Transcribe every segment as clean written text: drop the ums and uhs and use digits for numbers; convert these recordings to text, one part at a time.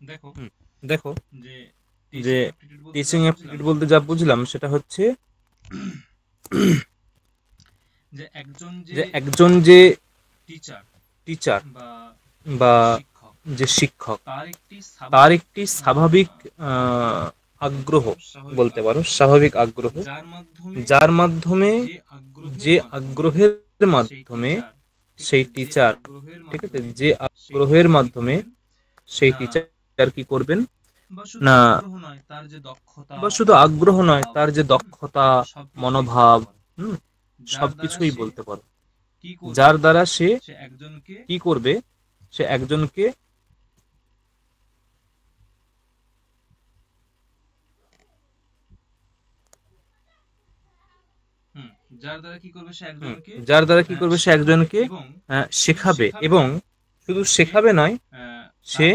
দেখো দেখো যে যে টিচিং অ্যাপটিটিউড বলতে যা বুঝলাম সেটা হচ্ছে যে যে একজন যে টিচার টিচার বা বা শিক্ষক যে শিক্ষক তার তার একটি স্বাভাবিক আগ্রহ বলতে পারো, স্বাভাবিক আগ্রহ, যার মাধ্যমে যে আগ্রহের মাধ্যমে সেই টিচার, ঠিক আছে, যে আগ্রহের মাধ্যমে সেই টিচার কি করবেন না, বা শুধু আগ্রহ নয়, তার যে দক্ষতা, মনোভাব, হুম, সবকিছুই বলতে পারো, যার দ্বারা সে কি করবে, সে একজনকে যার দ্বারা কি করবে, সে একজনকে শেখাবে, এবং শুধু শেখাবে নয়, সে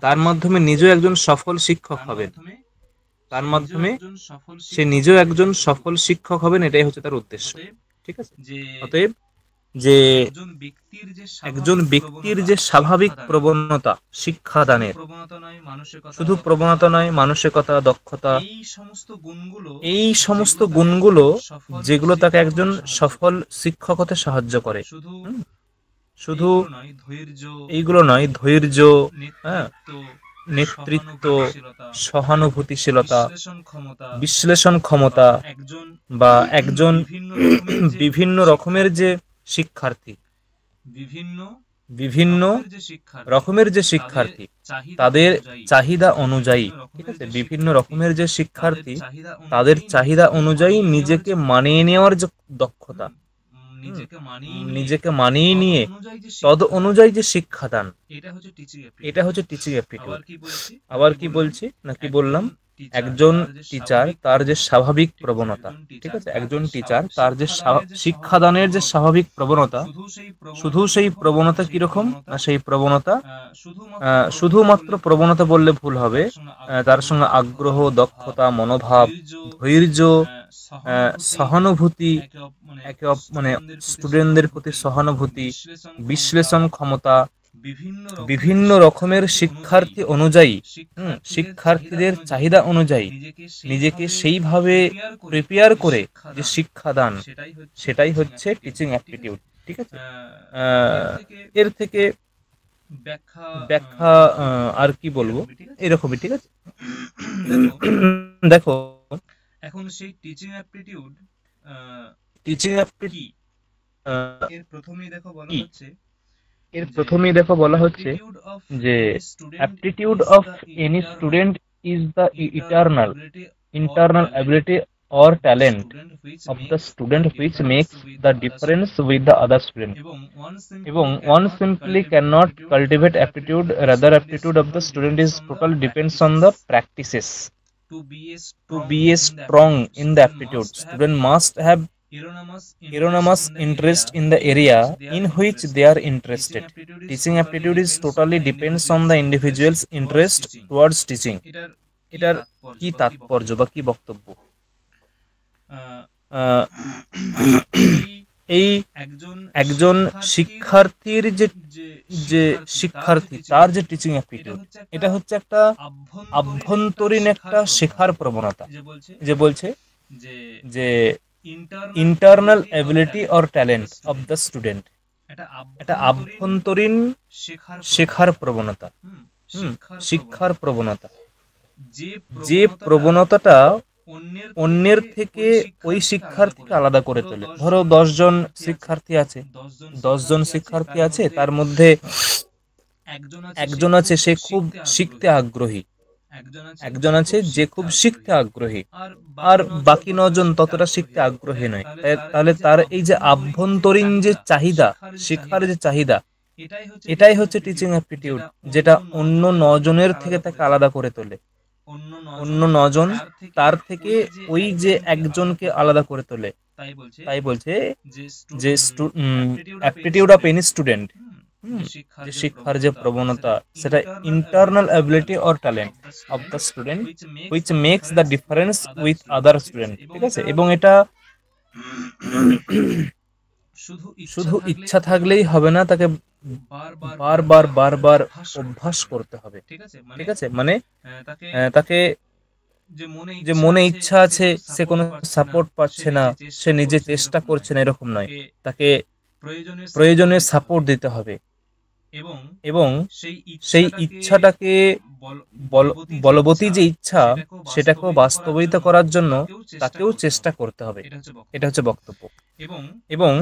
তার মাধ্যমে নিজেও একজন সফল শিক্ষক হবেন, তার মাধ্যমে সে নিজেও একজন সফল শিক্ষক হবেন, এটাই হচ্ছে তার উদ্দেশ্য। ঠিক আছে, অতএব যে একজন ব্যক্তির যে স্বাভাবিক প্রবণতা শিক্ষাদানের, শুধু প্রবণতা নয়, মানসিকতা, দক্ষতা, এই সমস্ত গুণগুলো যেগুলো তাকে একজন সফল শিক্ষক হতে সাহায্য করে। শুধু এইগুলো নয়, ধৈর্য, হ্যাঁ, নেতৃত্ব, সহানুভূতিশীলতা, বিশ্লেষণ ক্ষমতা, বা একজন বিভিন্ন রকমের যে শিক্ষার্থী, বিভিন্ন রকমের যে শিক্ষার্থী তাদের চাহিদা অনুযায়ী, ঠিক আছে, বিভিন্ন রকমের যে শিক্ষার্থী তাদের চাহিদা অনুযায়ী নিজেকে মানিয়ে নেওয়ার যে দক্ষতা, নিজেকে মানিয়ে নিয়ে তদ অনুযায়ী যে শিক্ষাদান, এটা হচ্ছে টিচিং অ্যাপটিটিউড। আবার কি বলছি না কি বললাম, একজন টিচার তার যে স্বাভাবিক প্রবণতা, ঠিক আছে, একজন টিচার তার যে শিক্ষাদানের যে স্বাভাবিক প্রবণতা, শুধু সেই প্রবণতা কিরকম না, সেই প্রবণতা শুধুমাত্র প্রবণতা বললে ভুল হবে, তার সঙ্গে আগ্রহ, দক্ষতা, মনোভাব, ধৈর্য, সহানুভূতি, মানে স্টুডেন্টদের প্রতি সহানুভূতি, বিশ্লেষণ ক্ষমতা, বিভিন্ন রকমের শিক্ষার্থী অনুযায়ী, শিক্ষার্থীদের চাহিদা অনুযায়ী নিজেকে সেইভাবে প্রিপেয়ার করে যে শিক্ষাদান, সেটাই হচ্ছে টিচিং অ্যাপটিটিউড। ঠিক আছে, এর থেকে ব্যাখ্যা আর কি বলবো, এরকমই। ঠিক আছে, দেখো এখন সেই টিচিং অ্যাপটিটিউড টিচিং অ্যাপটিটিউড এর প্রথমেই দেখো বলা হচ্ছে যে aptitude of any student is the internal ability or talent of the student which makes the difference with the other student, এবং one simply cannot cultivate aptitude, rather aptitude of the student is totally depends on the practices. To be a strong in the aptitude, student must have erroneous interest in the area in which they are interested. Teaching aptitude is totally depends on the individual's interest towards teaching. এটার কি তাৎপর্য বা কি বক্তব্য? এই একজন শিক্ষার্থীর যে শিক্ষার্থী তার যে টিচিং অ্যাপটিটিউড, এটা হচ্ছে একটা আভ্যন্তরীণ একটা শেখার প্রবণতা, যে বলছে যে internal ability or talent of the student, এটা আভ্যন্তরীণ শেখার প্রবণতা, শিক্ষার প্রবণতা, যে প্রবণতাটা অন্যের থেকে ওই শিক্ষার্থীকে আলাদা করে তোলে। ধরো 10 জন শিক্ষার্থী আছে, 10 জন শিক্ষার্থী আছে, তার মধ্যে একজন আছে সে খুব শিখতে আগ্রহী, একজন আছে যে খুব শিখতে আগ্রহী, আর বাকি 9 জন ততটা শিখতে আগ্রহী নয়। তাহলে তার এই যে আভ্যন্তরীণ যে চাহিদা, শেখার যে চাহিদা, এটাই হচ্ছে টিচিং অ্যাপটিটিউড, যেটা অন্য 9 জনের থেকে তাকে আলাদা করে তোলে। অন্য 9 জন তার থেকে ওই যে একজনকে আলাদা করে তোলে। তাই বলছে যে অ্যাপটিটিউড অফ এনি স্টুডেন্ট, যে শিক্ষার যে প্রবণতা, সেটা internal ability or talent of the student which makes the difference with other student. ঠিক আছে, এবং এটা শুধু ইচ্ছা থাকলেই হবে না, তাকে বারবার বারবার অভ্যাস করতে হবে। ঠিক আছে, মানে তাকে যে মনে ইচ্ছা আছে, সে কোনো সাপোর্ট পাচ্ছে না, সে নিজে চেষ্টা করছে না, এরকম নয়। তাকে প্রয়োজনে সাপোর্ট দিতে হবে এবং সেই ইচ্ছাটাকে বলবতী যে ইচ্ছা, সেটাকেও বাস্তবায়িত করার জন্য তাকেও চেষ্টা করতে হবে। এটা হচ্ছে বক্তব্য। এবং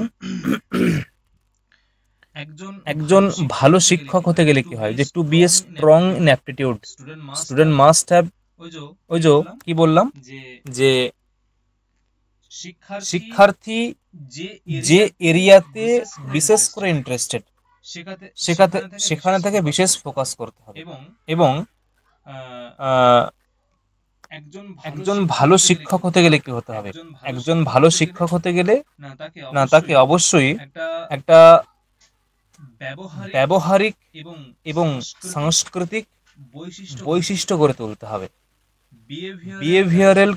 একজন ভালো শিক্ষক হতে গেলে কি হয়, যে to be a strong in aptitude student must have, ওই যে কি বললাম, যে শিক্ষার্থী যে এরিয়াতে বিশেষ করে ইন্টারেস্টেড, সেখানে থেকে বিশেষ ফোকাস করতে হবে। এবং একজন ভালো শিক্ষক হতে গেলে কি হতে হবে, একজন ভালো শিক্ষক হতে গেলে তাকে অবশ্যই একটা ব্যবহারিক এবং সাংস্কৃতিক বৈশিষ্ট্য গড়ে তুলতে হবে। Behavioural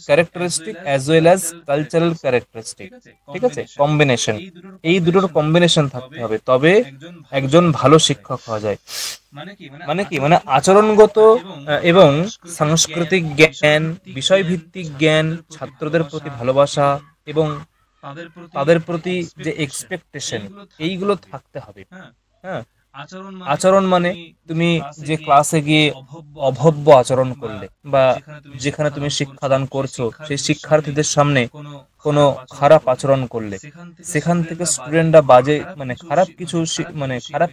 characteristic as well as cultural characteristic. ঠিক আছে, কম্বিনেশন, এই দুটোর কম্বিনেশন থাকতে হবে, তবে একজন ভালো শিক্ষক হওয়া যায়। মানে আচরণগত এবং সাংস্কৃতিক জ্ঞান, বিষয়ভিত্তিক জ্ঞান, ছাত্রদের প্রতি ভালোবাসা এবং তাদের প্রতি যে এক্সপেকটেশন, এইগুলো থাকতে হবে। হ্যাঁ, আচরণ মানে তুমি যে ক্লাসে গিয়ে অভব্য আচরণ করলে, বা যেখানে তুমি শিক্ষাদান করছো সেই শিক্ষার্থীদের সামনে কোনো খারাপ আচরণ করলে, সেখান থেকে স্টুডেন্টরা বাজে খারাপ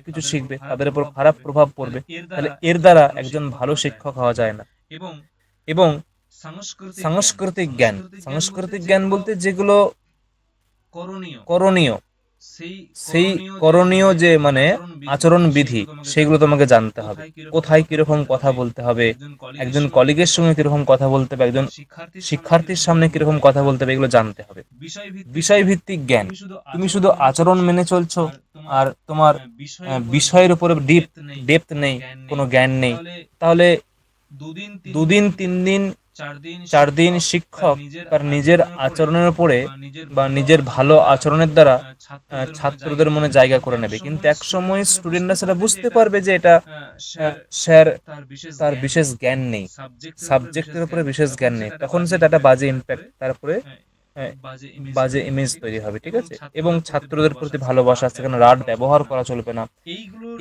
কিছু শিখবে, তাদের উপর খারাপ প্রভাব পড়বে। তাহলে এর দ্বারা একজন ভালো শিক্ষক হওয়া যায় না। এবং সাংস্কৃতিক জ্ঞান বলতে যেগুলো করণীয়, সেই করণীয় যে আচরণ বিধি, সেগুলো তোমাকে জানতে হবে। কোথায় কিরকম কথা বলতে হবে, একজন কলিগের সঙ্গে কিরকম কথা বলতে হবে, একজন শিক্ষার্থীর সামনে কিরকম কথা বলতে হবে, এগুলো জানতে হবে। বিষয়ভিত্তিক জ্ঞান, তুমি শুধু আচরণ মেনে চলছো আর তোমার বিষয়ের উপরে ডেপথ নেই, কোনো জ্ঞান নেই, তাহলে 2 দিন 3 দিন 4 দিন শিক্ষক তার নিজের আচরণের উপরে বা নিজের ভালো আচরণের দ্বারা ছাত্রদের মনে জায়গা করে নেবে, কিন্তু এক সময় স্টুডেন্টরা সেটা বুঝতে পারবে যে এটা স্যার তার বিশেষ জ্ঞান নেই, সাবজেক্টের উপরে বিশেষ জ্ঞান নেই, তখন সেটা একটা বাজে ইম্প্যাক্ট, তারপরে বাজে ইমেজ তৈরি হবে। ঠিক আছে, এবং ছাত্রদের প্রতি ভালোবাসা, সেখানে রাড ব্যবহার করা চলবে না।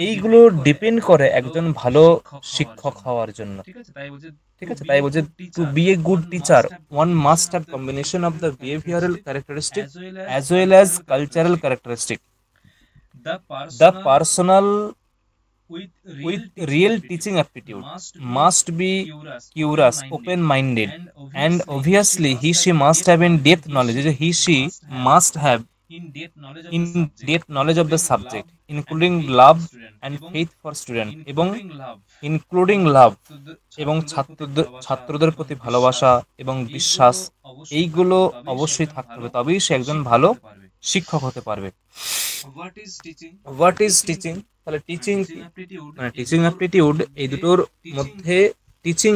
এইগুলো ডিপেন্ড করে একজন ভালো শিক্ষক হওয়ার জন্য। ঠিক আছে, তাই বলছে to be a good teacher one must have combination of the behavioural characteristic as well as cultural characteristic. The personal with real teaching aptitude must be curious, open-minded, and obviously she must have in-depth knowledge. She must have in-depth knowledge of the subject, including love and faith for student, এবং including love এবং ছাত্রদের প্রতি ভালোবাসা এবং বিশ্বাস, এইগুলো অবশ্যই থাকতে হবে, তবেই সে একজন ভালো শিক্ষক হতে পারবে। What is teaching? তাহলে টিচিং টিচিং অ্যাপটিটিউড, এই দুটোর মধ্যে টিচিং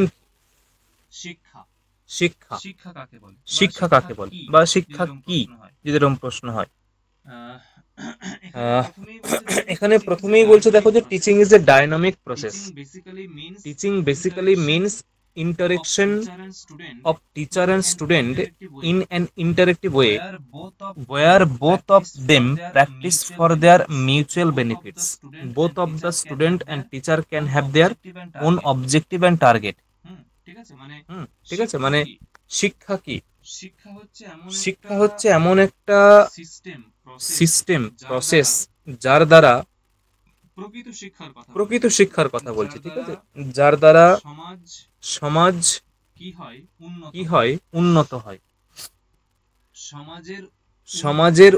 শিক্ষা কাকে বলে বা শিক্ষা কি, যদি এরকম প্রশ্ন হয়। এখানে প্রথমেই বলছে, দেখো যে teaching is a dynamic process. Teaching basically means interaction of teacher and student in an interactive way where both of them practice for their mutual benefits. Both of the student and teacher can have their own objective and target. ঠিক আছে, মানে শিক্ষা কি? শিক্ষা হচ্ছে এমন একটা system, process, যার দ্বারা প্রকৃত শিক্ষার কথা বলছি। ঠিক আছে, যার দ্বারা সমাজ কি হয়, উন্নত হয়, সমাজের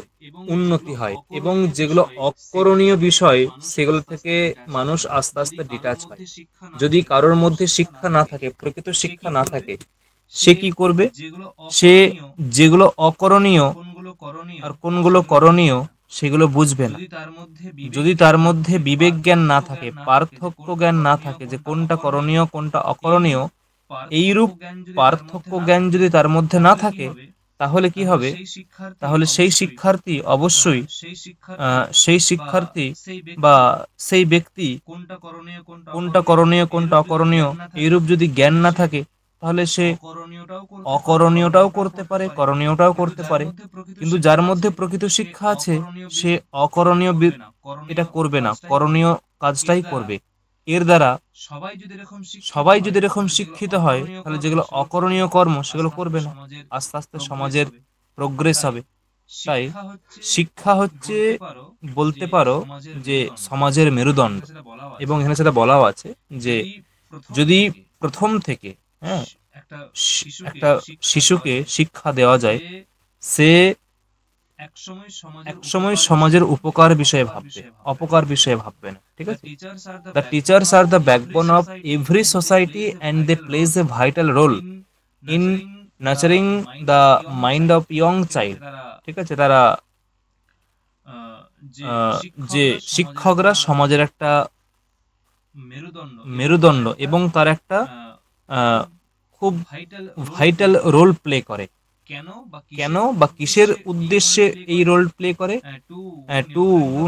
উন্নতি হয়, এবং যেগুলো অকরণীয় বিষয়, সেগুলো থেকে মানুষ আস্তে আস্তে ডিটাচ হয়। যদি কারোর মধ্যে শিক্ষা না থাকে, প্রকৃত শিক্ষা না থাকে, সে কি করবে? সে যেগুলো অকরণীয় আর কোনগুলো করণীয়, সেগুলো বুঝবে না। যদি তার মধ্যে বিবেক জ্ঞান না থাকে, পার্থক্য জ্ঞান না থাকে, যে কোনটা করণীয় কোনটা অকরণীয়, এইরূপ পার্থক্য জ্ঞান যদি তার মধ্যে না থাকে, তাহলে কি হবে? তাহলে সেই শিক্ষার্থী অবশ্যই সেই শিক্ষার্থী বা সেই ব্যক্তি কোনটা করণীয় কোনটা অকরণীয় এইরূপ যদি জ্ঞান না থাকে, তাহলে সে অকরণীয়টাও করতে পারে, করণীয়টাও করতে পারে। কিন্তু যার মধ্যে প্রকৃত শিক্ষা আছে, সে অকরণীয় এটা করবে না, করণীয় কাজটাই করবে। এর দ্বারা সবাই যদি এরকম শিক্ষিত হয়, তাহলে যেগুলো অকরণীয় কর্ম সেগুলো করবে না, আস্তে আস্তে সমাজের প্রোগ্রেস হবে। তাই শিক্ষা হচ্ছে, বলতে পারো যে সমাজের মেরুদণ্ড। এবং এখানে সেটা বলাও আছে যে যদি প্রথম থেকে একটা শিশুকে শিক্ষা দেওয়া যায়, সে একসময় সমাজের উপকার বিষয়ে ভাববে, অপকার বিষয়ে ভাববে না। ঠিক আছে? The teachers are the backbone of every society and they place a vital role in nurturing the mind of young child. ঠিক আছে? তারা যে শিক্ষকরা সমাজের একটা মেরুদণ্ড এবং তার একটা খুব ভাইটাল রোল প্লে করে। কেন বা কিসের উদ্দেশ্যে এই রোল প্লে করে? To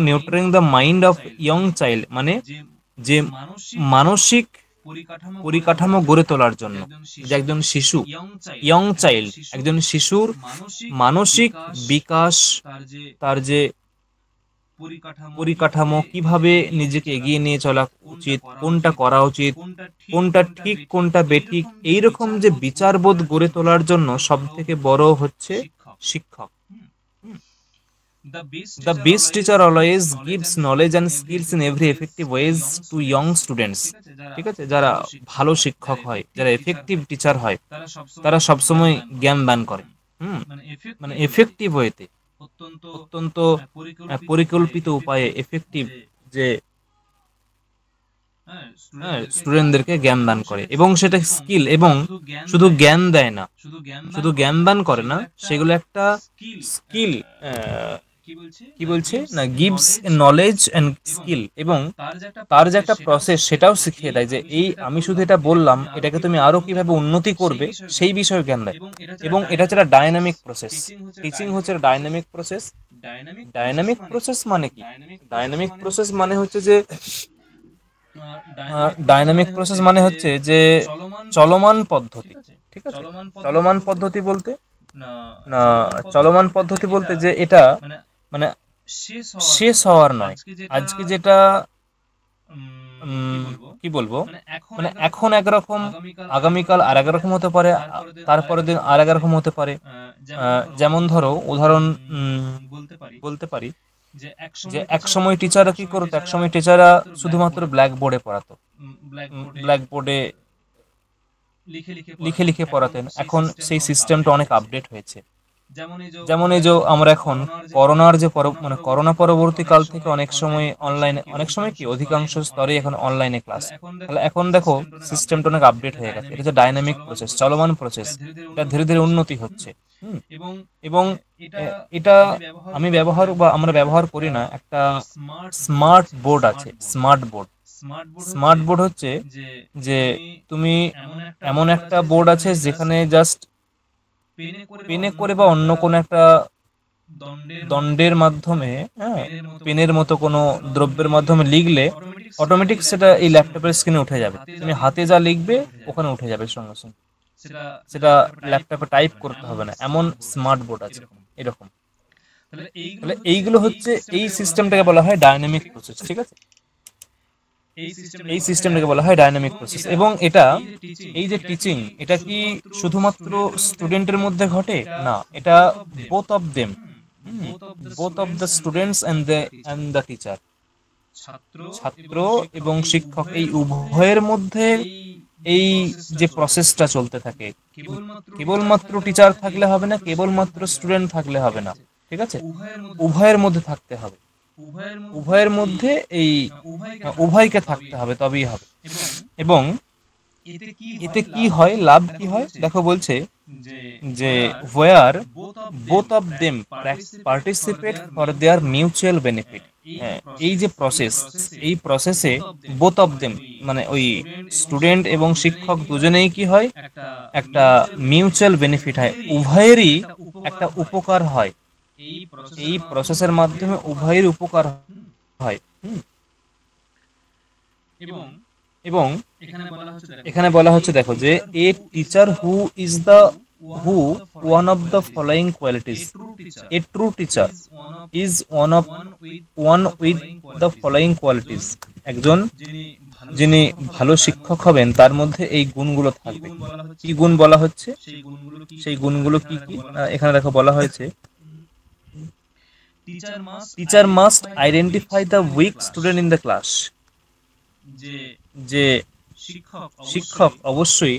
nurturing the mind of young child, মানে যে মানসিক পরিকাঠামো গড়ে তোলার জন্য। যে একজন শিশু, ইয়ং চাইল্ড, একজন শিশুর মানসিক বিকাশ, তার যে পরিকাঠামো, কিভাবে নিজেকে এগিয়ে নিয়ে চলা উচিত, কোনটা করা উচিত, কোনটা ঠিক কোনটা বেঠিক, এইরকম যে বিচারবোধ গড়ে তোলার জন্য সব থেকে বড় হচ্ছে শিক্ষক। The best teacher always gives knowledge and skills in every effective ways to young students. ঠিক আছে? যারা ভালো শিক্ষক হয়, যারা এফেক্টিভ টিচার হয়, তারা সবসময় জ্ঞান দান করে, মানে এফেক্টিভ ওয়েতে, অত্যন্ত পরিকল্পিত উপায়ে, এফেক্টিভ যে স্টুডেন্টদেরকে জ্ঞান দান করে। এবং সেটা স্কিল, এবং শুধু জ্ঞান দেয় না, শুধু জ্ঞান দান করে না, সেগুলো একটা স্কিল, কি বলছে না, গিভস নলেজ এন্ড স্কিল, এবং তার যে একটা প্রসেস সেটাও শিখিয়ে দেয় যে এই আমি শুধু এটা বললাম, এটাকে তুমি আরো কিভাবে উন্নতি করবে সেই বিষয়ে জ্ঞান দেয়। এবং এটা হচ্ছে একটা ডাইনামিক প্রসেস। টিচিং হচ্ছে ডাইনামিক প্রসেস। ডাইনামিক প্রসেস মানে কি? ডাইনামিক প্রসেস মানে হচ্ছে যে ডাইনামিক প্রসেস মানে হচ্ছে যে চলমান পদ্ধতি। ঠিক আছে? চলমান পদ্ধতি বলতে না, চলমান পদ্ধতি বলতে যে এটা মানে শেষ হওয়ার নয়। আজকে যেটা কি বলবো, মানে এখন একরকম, আগামীকাল আর এক রকম হতে পারে, তারপরের দিন আর এক রকম হতে পারে। যেমন ধরো উদাহরণ বলতে পারি যে এক সময় টিচাররা কি করতো, এক সময় টিচাররা শুধুমাত্র ব্ল্যাক বোর্ডে পড়াতো, ব্ল্যাক বোর্ডে লিখে লিখে পড়াতেন। এখন সেই সিস্টেমটা অনেক আপডেট হয়েছে। যেমন এই যে আমরা এখন করোনার যে মানে করোনা পরবর্তী কাল থেকে অনেক সময় অনলাইনে, অনেক সময় কি অধিকাংশ স্তরে এখন অনলাইনে ক্লাস। তাহলে এখন দেখো সিস্টেমটা অনেক আপডেট হয়ে গেছে। এটা হচ্ছে ডাইনামিক প্রসেস, চলমান প্রসেস। এটা ধীরে ধীরে উন্নতি হচ্ছে। এবং এটা আমি ব্যবহার বা আমরা ব্যবহার করি না। একটা স্মার্ট বোর্ড আছে, স্মার্ট বোর্ড। স্মার্ট বোর্ড হচ্ছে যে তুমি এমন একটা বোর্ড আছে যেখানে জাস্ট পেনে করে বা অন্য কোনো একটা দণ্ডের মাধ্যমে, পেনের মতো কোনো দ্রব্যের মাধ্যমে লিখলে অটোমেটিক সেটা এই ল্যাপটপের স্ক্রিনে উঠে যাবে। তুমি হাতে যা লিখবে ওখানে উঠে যাবে সঙ্গে সঙ্গে, সেটা ল্যাপটপে টাইপ করতে হবে না। এমন স্মার্ট বোর্ড আছে এরকম। তাহলে এইগুলো হচ্ছে, এই সিস্টেমটাকে বলা হয় ডাইনামিক প্রসেস। ঠিক আছে? এই সিস্টেমটাকে বলা হয় ডাইনামিক প্রসেস। এবং এটা, এই যে টিচিং, এটা কি শুধুমাত্র স্টুডেন্টের মধ্যে ঘটে? না, এটা both of them, both of the students and the teacher, ছাত্র এবং শিক্ষক, এই উভয়ের মধ্যে এই যে প্রসেসটা চলতে থাকে। কেবলমাত্র টিচার থাকলে হবে না, কেবলমাত্র স্টুডেন্ট থাকলে হবে না। ঠিক আছে? উভয়ের মধ্যে থাকতে হবে, উভয়ের মধ্যে এই উভয়কে থাকতে হবে, তবেই হবে। এবং এতে কি হয়, লাভ কি হয় দেখো, বলছে যে where both of them participate for their mutual benefit। এই যে প্রসেস, এই প্রসেসে both of them মানে ওই স্টুডেন্ট এবং শিক্ষক দুজনেই কি হয়, একটা মিউচুয়াল বেনিফিট হয়, উভয়েরই একটা উপকার হয়, এই প্রসেসের মাধ্যমে উভয়ের উপকার হয়। এবং এখানে বলা হচ্ছে দেখো যে a teacher who is the who one of the following qualities, a true teacher is one with the following qualities, একজন যিনি ভালো শিক্ষক হবেন তার মধ্যে এই গুণগুলো থাকবে। কি গুণ বলা হচ্ছে, সেই গুণগুলো কি কি এখানে দেখো বলা হয়েছে, teacher must identify the weak student in the class, যে শিক্ষক অবশ্যই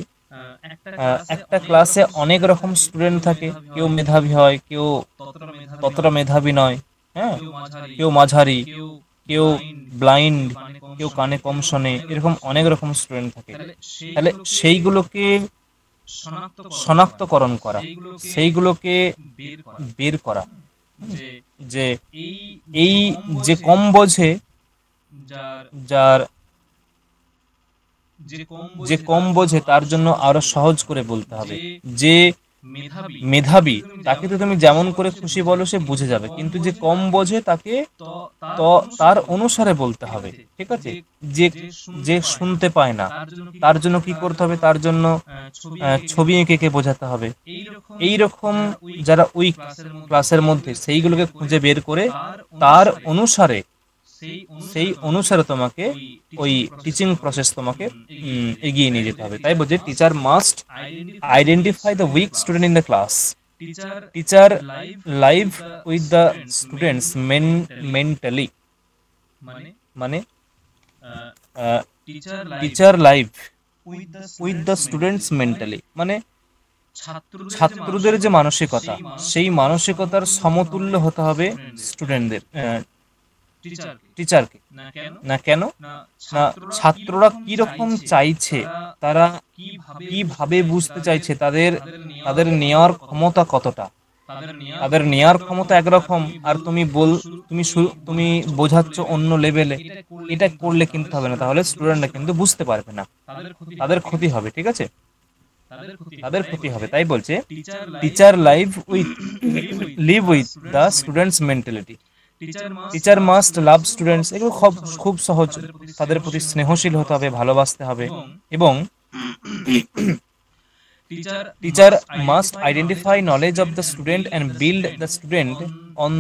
একটা ক্লাসে অনেক রকম স্টুডেন্ট থাকে, কেউ মেধাবী হয়, কেউ ততটা মেধাবী নয়, হ্যাঁ, কেউ মাঝারি, কেউ ব্লাইন্ড, কেউ কানে কম শোনে, এরকম অনেক রকম স্টুডেন্ট থাকে। তাহলে সেইগুলোকে শনাক্তকরণ করা, সেইগুলোকে বের করা, যে এই যে কম বোঝে, যার যে কম বোঝে তার জন্য আরো সহজ করে বলতে হবে, যে মেধাবী তাকে তো তুমি যেমন করে খুশি বলো সে বুঝে যাবে, কিন্তু যে কম বোঝে তাকে তো তার অনুসারে বলতে হবে, ঠিক আছে। যে যে শুনতে পায় না তার জন্য কি করতে হবে, তার জন্য ছবি এঁকে বোঝাতে হবে। এই রকম যারা উইক ক্লাসের মধ্যে সেইগুলোকে খুঁজে বের করে তার অনুসারে, সেই অনুসারে তোমাকে ওই টিচিং প্রসেস তোমাকে এগিয়ে নিয়ে যেতে হবে। তাই বলছে teacher must identify the weak student in the class, teacher live with the students mentally, মানে teacher live with the students mentally, মানে ছাত্রদের যে মানসিকতা, সেই মানসিকতার সমতুল্য হতে হবে স্টুডেন্টদের, টিচারকে। না কেন না, ছাত্ররা কি রকম চাইছে, তারা কিভাবে বুঝতে চাইছে, তাদের নেওয়ার ক্ষমতা কতটা, তাদের নেওয়ার ক্ষমতা একরকম, আর তুমি বোঝাচ্ছ অন্য লেভেলে, এটা করলে কিন্তু হবে না, তাহলে স্টুডেন্টরা কিন্তু বুঝতে পারবে না, তাদের ক্ষতি হবে, ঠিক আছে, তাদের ক্ষতি হবে। তাই বলছে teacher live with the students mentality, teacher must love students, এগুলো খুব সহজ, তাদের প্রতি স্নেহশীল হতে হবে, ভালোবাসতে হবে। এবং teacher must identify knowledge of the student and build the student on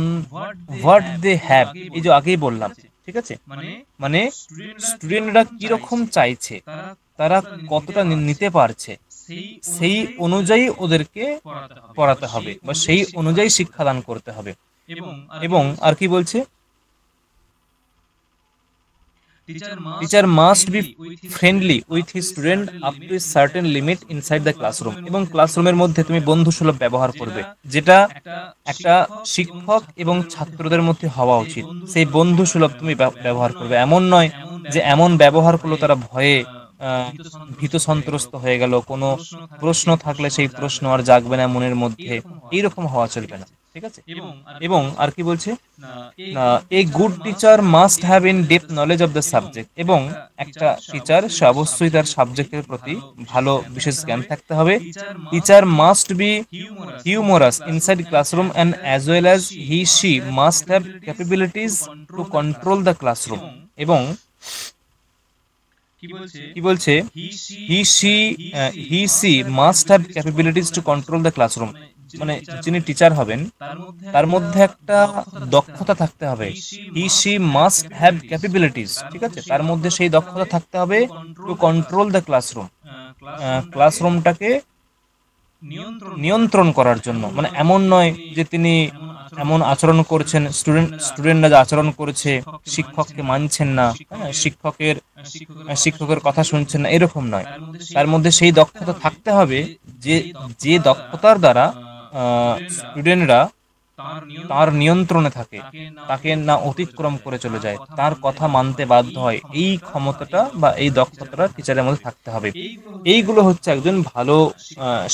what they have, এই যে আগেই বললাম, ঠিক আছে, মানে স্টুডেন্টরা কিরকম চাইছে, তারা কতটা নিতে পারছে, সেই অনুযায়ী ওদেরকে পড়াতে হবে বা সেই অনুযায়ী শিক্ষাদান করতে হবে। এবং আর কি বলছে, teacher must be friendly with his student up to a certain limit inside the classroom, এবং ক্লাসরুমের মধ্যে তুমি বন্ধুসুলভ ব্যবহার করবে, যেটা একটা শিক্ষক এবং ছাত্রদের মধ্যে হওয়া উচিত, সেই বন্ধুসুলভ তুমি ব্যবহার করবে। এমন নয় যে এমন ব্যবহার করলো তারা ভয়ে ভীত সন্ত্রস্ত হয়ে গেল, কোনো প্রশ্ন থাকলে সেই প্রশ্ন আর জাগবে না মনের মধ্যে, এইরকম হওয়া চলবে না, ঠিক আছে। এবং আর কি বলছে, এ good teacher must have in depth knowledge of the subject, এবং একটা টিচার সে অবশ্যই তার সাবজেক্টের প্রতি ভালো বিশেষ জ্ঞান থাকতে হবে। Teacher must be humorous inside classroom and as well as he she must have capabilities to control the classroom, এবং কি বলছে, he she must have capabilities to control the classroom, মানে যিনি টিচার হবেন তার মধ্যে একটা দক্ষতা থাকতে হবে, he she must have capabilities, ঠিক আছে, তার মধ্যে সেই দক্ষতা থাকতে হবে টু কন্ট্রোল দ্য ক্লাসরুম, ক্লাসরুমটাকে নিয়ন্ত্রণ করার জন্য। মানে এমন নয় যে তিনি এমন আচরণ করছেন, স্টুডেন্টরা যে আচরণ করছে, শিক্ষককে মানছেন না, শিক্ষকের কথা শুনছেন না, এরকম নয়, তার মধ্যে সেই দক্ষতা থাকতে হবে যে দক্ষতার দ্বারা স্টুডেন্টরা তার নিয়ন্ত্রণে থাকে, তাকে না অতিক্রম করে চলে যায়, তার কথা মানতে বাধ্য হয়, এই ক্ষমতাটা বা এই দক্ষতাটা টিচারের মধ্যে থাকতে হবে। এইগুলো হচ্ছে একজন ভালো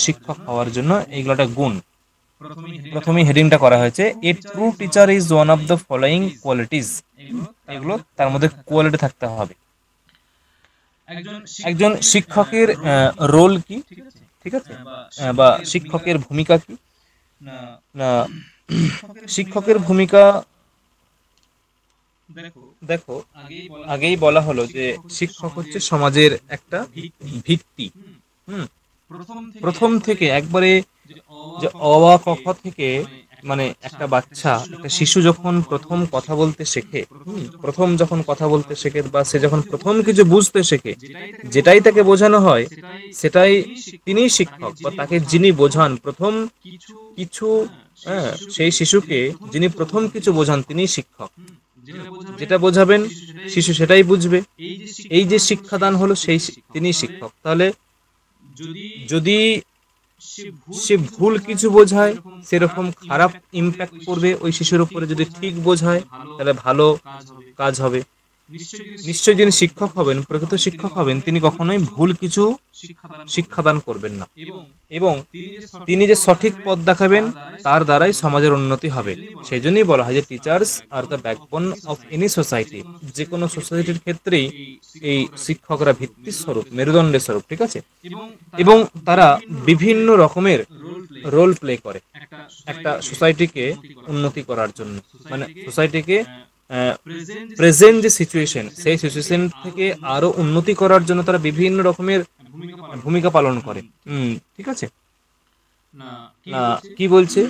শিক্ষক হওয়ার জন্য এইগুলো একটা গুণ। প্রথমেই হেডিংটা করা হয়েছে, a true teacher is one of the following qualities, এগুলো তার মধ্যে কোয়ালিটি থাকতে হবে। একজন শিক্ষকের রোল কি, ঠিক আছে, বা শিক্ষকের ভূমিকা কি, না শিক্ষকের ভূমিকা দেখো আগেই বলা হলো যে শিক্ষক হচ্ছে সমাজের একটা ভিত্তি। হুম প্রথম থেকে একবারে যে অ আ ক খ থেকে মানে একটা বাচ্চা একটা শিশু যখন প্রথম কথা বলতে শেখে, প্রথম যখন কথা বলতে শেখে বা সে যখন প্রথম কিছু বুঝতে শেখে, যেটাই তাকে বোঝানো হয় সেটাই তিনিই শিক্ষক বা তাকে যিনি বোঝান প্রথম কিছু, হ্যাঁ সেই শিশুকে যিনি প্রথম কিছু বোঝান তিনিই শিক্ষক। যেটা বোঝাবেন শিশু সেটাই বুঝবে। এই যে শিক্ষাদান হলো তিনিই শিক্ষক। তাহলে যদি সে ভুল কিছু বোঝায় সেরকম খারাপ ইম্প্যাক্ট পড়বে ওই শিশুর উপরে, যদি ঠিক বোঝায় তাহলে ভালো কাজ হবে। নিশ্চয়ই যিনি শিক্ষক হবেন, প্রকৃত শিক্ষক হবেন, তিনি কখনোই ভুল কিছু শিক্ষাদান করবেন না এবং তিনি যে সঠিক পথ দেখাবেন তার দ্বারাই সমাজের উন্নতি হবে। সেই জন্যই বলা হয় যে teachers are the backbone of any society. যে কোনো সোসাইটির ক্ষেত্রেই এই শিক্ষকরা ভিত্তির স্বরূপ, মেরুদণ্ডের স্বরূপ, ঠিক আছে। এবং তারা বিভিন্ন রকমের রোল প্লে করে একটা সোসাইটিকে উন্নতি করার জন্য, মানে সোসাইটিকে প্রেজেন্ট যে সিচুয়েশন সেই সিচুয়েশন থেকে আরো উন্নতি করার জন্য তারা বিভিন্ন রকমের ভূমিকা পালন করে। ঠিক আছে। না কি বলছে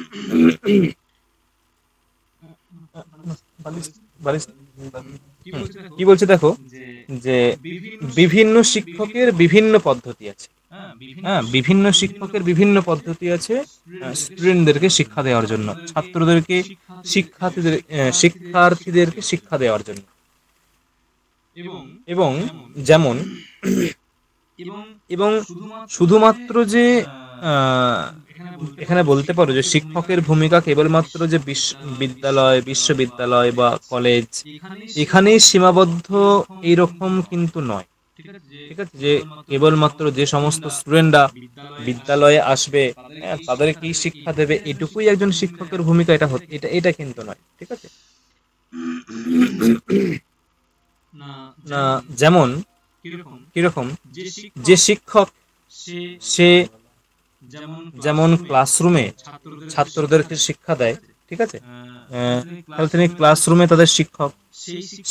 কি বলছে দেখো যে বিভিন্ন শিক্ষকের বিভিন্ন পদ্ধতি আছে। হ্যাঁ বিভিন্ন শিক্ষকের বিভিন্ন পদ্ধতি আছে স্টুডেন্টদেরকে শিক্ষা দেওয়ার জন্য, ছাত্রদেরকে শিক্ষার্থীদেরকে শিক্ষা দেওয়ার জন্য। এবং যেমন এবং শুধুমাত্র যে এখানে বলতে পারো যে শিক্ষকের ভূমিকা কেবলমাত্র যে বিদ্যালয়, বিশ্ববিদ্যালয় বা কলেজ এখানেই সীমাবদ্ধ এইরকম কিন্তু নয়। ঠিক আছে, যে কেবলমাত্র যে সমস্ত স্টুডেন্টরা বিদ্যালয়ে আসবে তাদেরকেই শিক্ষা দেবে এটুকুই একজন শিক্ষকের ভূমিকা, এটা কিন্তু নয়। ঠিক আছে। না যেমন কিরকম যে শিক্ষক সে যেমন ক্লাসরুমে ছাত্রদেরকে শিক্ষা দেয়, ঠিক আছে, তাহলে তিনি ক্লাসরুমে তাদের শিক্ষক।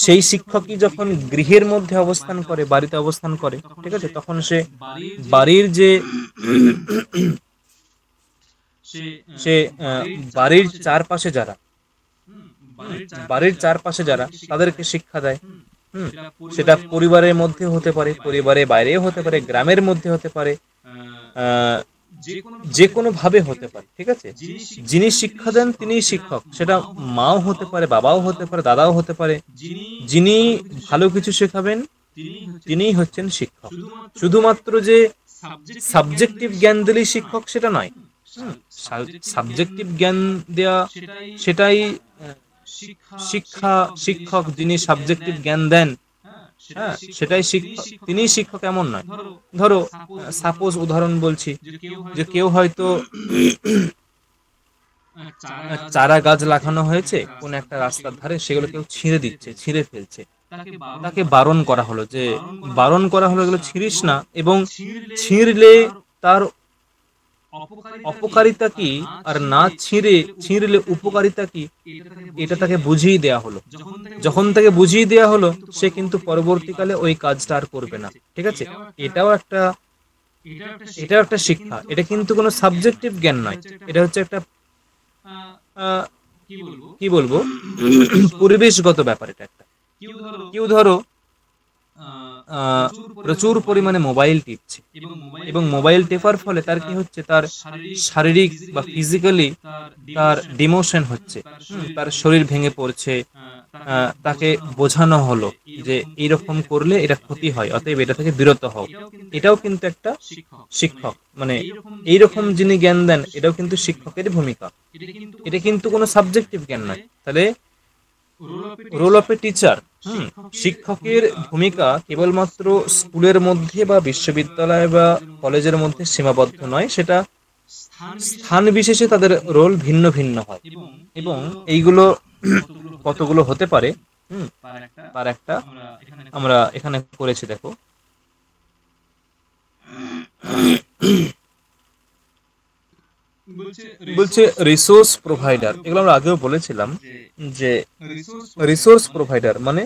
সেই শিক্ষকই যখন গৃহের মধ্যে অবস্থান করে, বাড়িতে অবস্থান করে, ঠিক আছে, তখন সে বাড়ির যে সে বাড়ির চারপাশে যারা তাদেরকে শিক্ষা দেয়। সেটা পরিবারের মধ্যে হতে পারে, পরিবারের বাইরেও হতে পারে, গ্রামের মধ্যে হতে পারে, যে কোনো ভাবে হতে পারে। ঠিক আছে, যিনি শিক্ষা দেন তিনিই শিক্ষক। সেটা মাও হতে পারে, বাবাও হতে পারে, দাদাও হতে পারে। যিনি ভালো কিছু শেখাবেন তিনিই হচ্ছেন শিক্ষক। শুধুমাত্র যে সাবজেক্টিভ জ্ঞান দিলেই শিক্ষক সেটা নয়। সাবজেক্টিভ জ্ঞান দেয়া সেটাই শিক্ষক যিনি সাবজেক্টিভ জ্ঞান দেন, হ্যাঁ সেটাই শিক্ষক, তিনিই শিক্ষক এমন নয়। ধরো সাপোজ উদাহরণ বলছি যে কেউ হয়তো চারা গাছ লাগানো হয়েছে কোন একটা রাস্তার ধারে, সেগুলো কেউ ছিঁড়ে ফেলছে। তাকে বারণ করা হলো এগুলো ছিঁড়িস না, এবং ছিঁড়লে তার অপকারিতা কি আর না ছিঁড়লে উপকারিতা কি এটা তাকে বুঝিয়ে দেয়া হলো। যখন তাকে বুঝিয়ে দেয়া হলো সে কিন্তু পরবর্তীকালে ওই কাজটা আর করবে না। ঠিক আছে, এটাও একটা শিক্ষা। এটা কিন্তু কোনো সাবজেক্টিভ জ্ঞান নয়, এটা হচ্ছে একটা কি বলবো পরিবেশগত ব্যাপার। এটা একটা কেউ ধরো প্রচুর পরিমাণে মোবাইল টিপছে, এবং মোবাইল টেপার ফলে তার কি হচ্ছে, তার শারীরিক বা ফিজিক্যালি তার ডিমোশন হচ্ছে, তার শরীর ভেঙে পড়ছে। তাকে বোঝানো হলো যে এইরকম করলে এটা ক্ষতি হয়, অতএব এটা থেকে বিরত হও। এটাও কিন্তু একটা শিক্ষক, মানে এইরকম যিনি জ্ঞান দেন এটাও কিন্তু শিক্ষকের ভূমিকা। এটা কিন্তু কোনো সাবজেক্টিভ জ্ঞান নয়। তাহলে রোল অফ এ টিচার, শিক্ষকের ভূমিকা কেবলমাত্র স্কুলের মধ্যে বা বিশ্ববিদ্যালয় বা কলেজের মধ্যে সীমাবদ্ধ নয়, সেটা স্থান বিশেষে তাদের রোল ভিন্ন ভিন্ন হয়। এবং এইগুলো কতগুলো হতে পারে তার একটা আমরা এখানে করেছি। দেখো বলছে রিসোর্স প্রোভাইডার, এগুলো আমরা আগেও বলেছিলাম যে রিসোর্স প্রোভাইডার মানে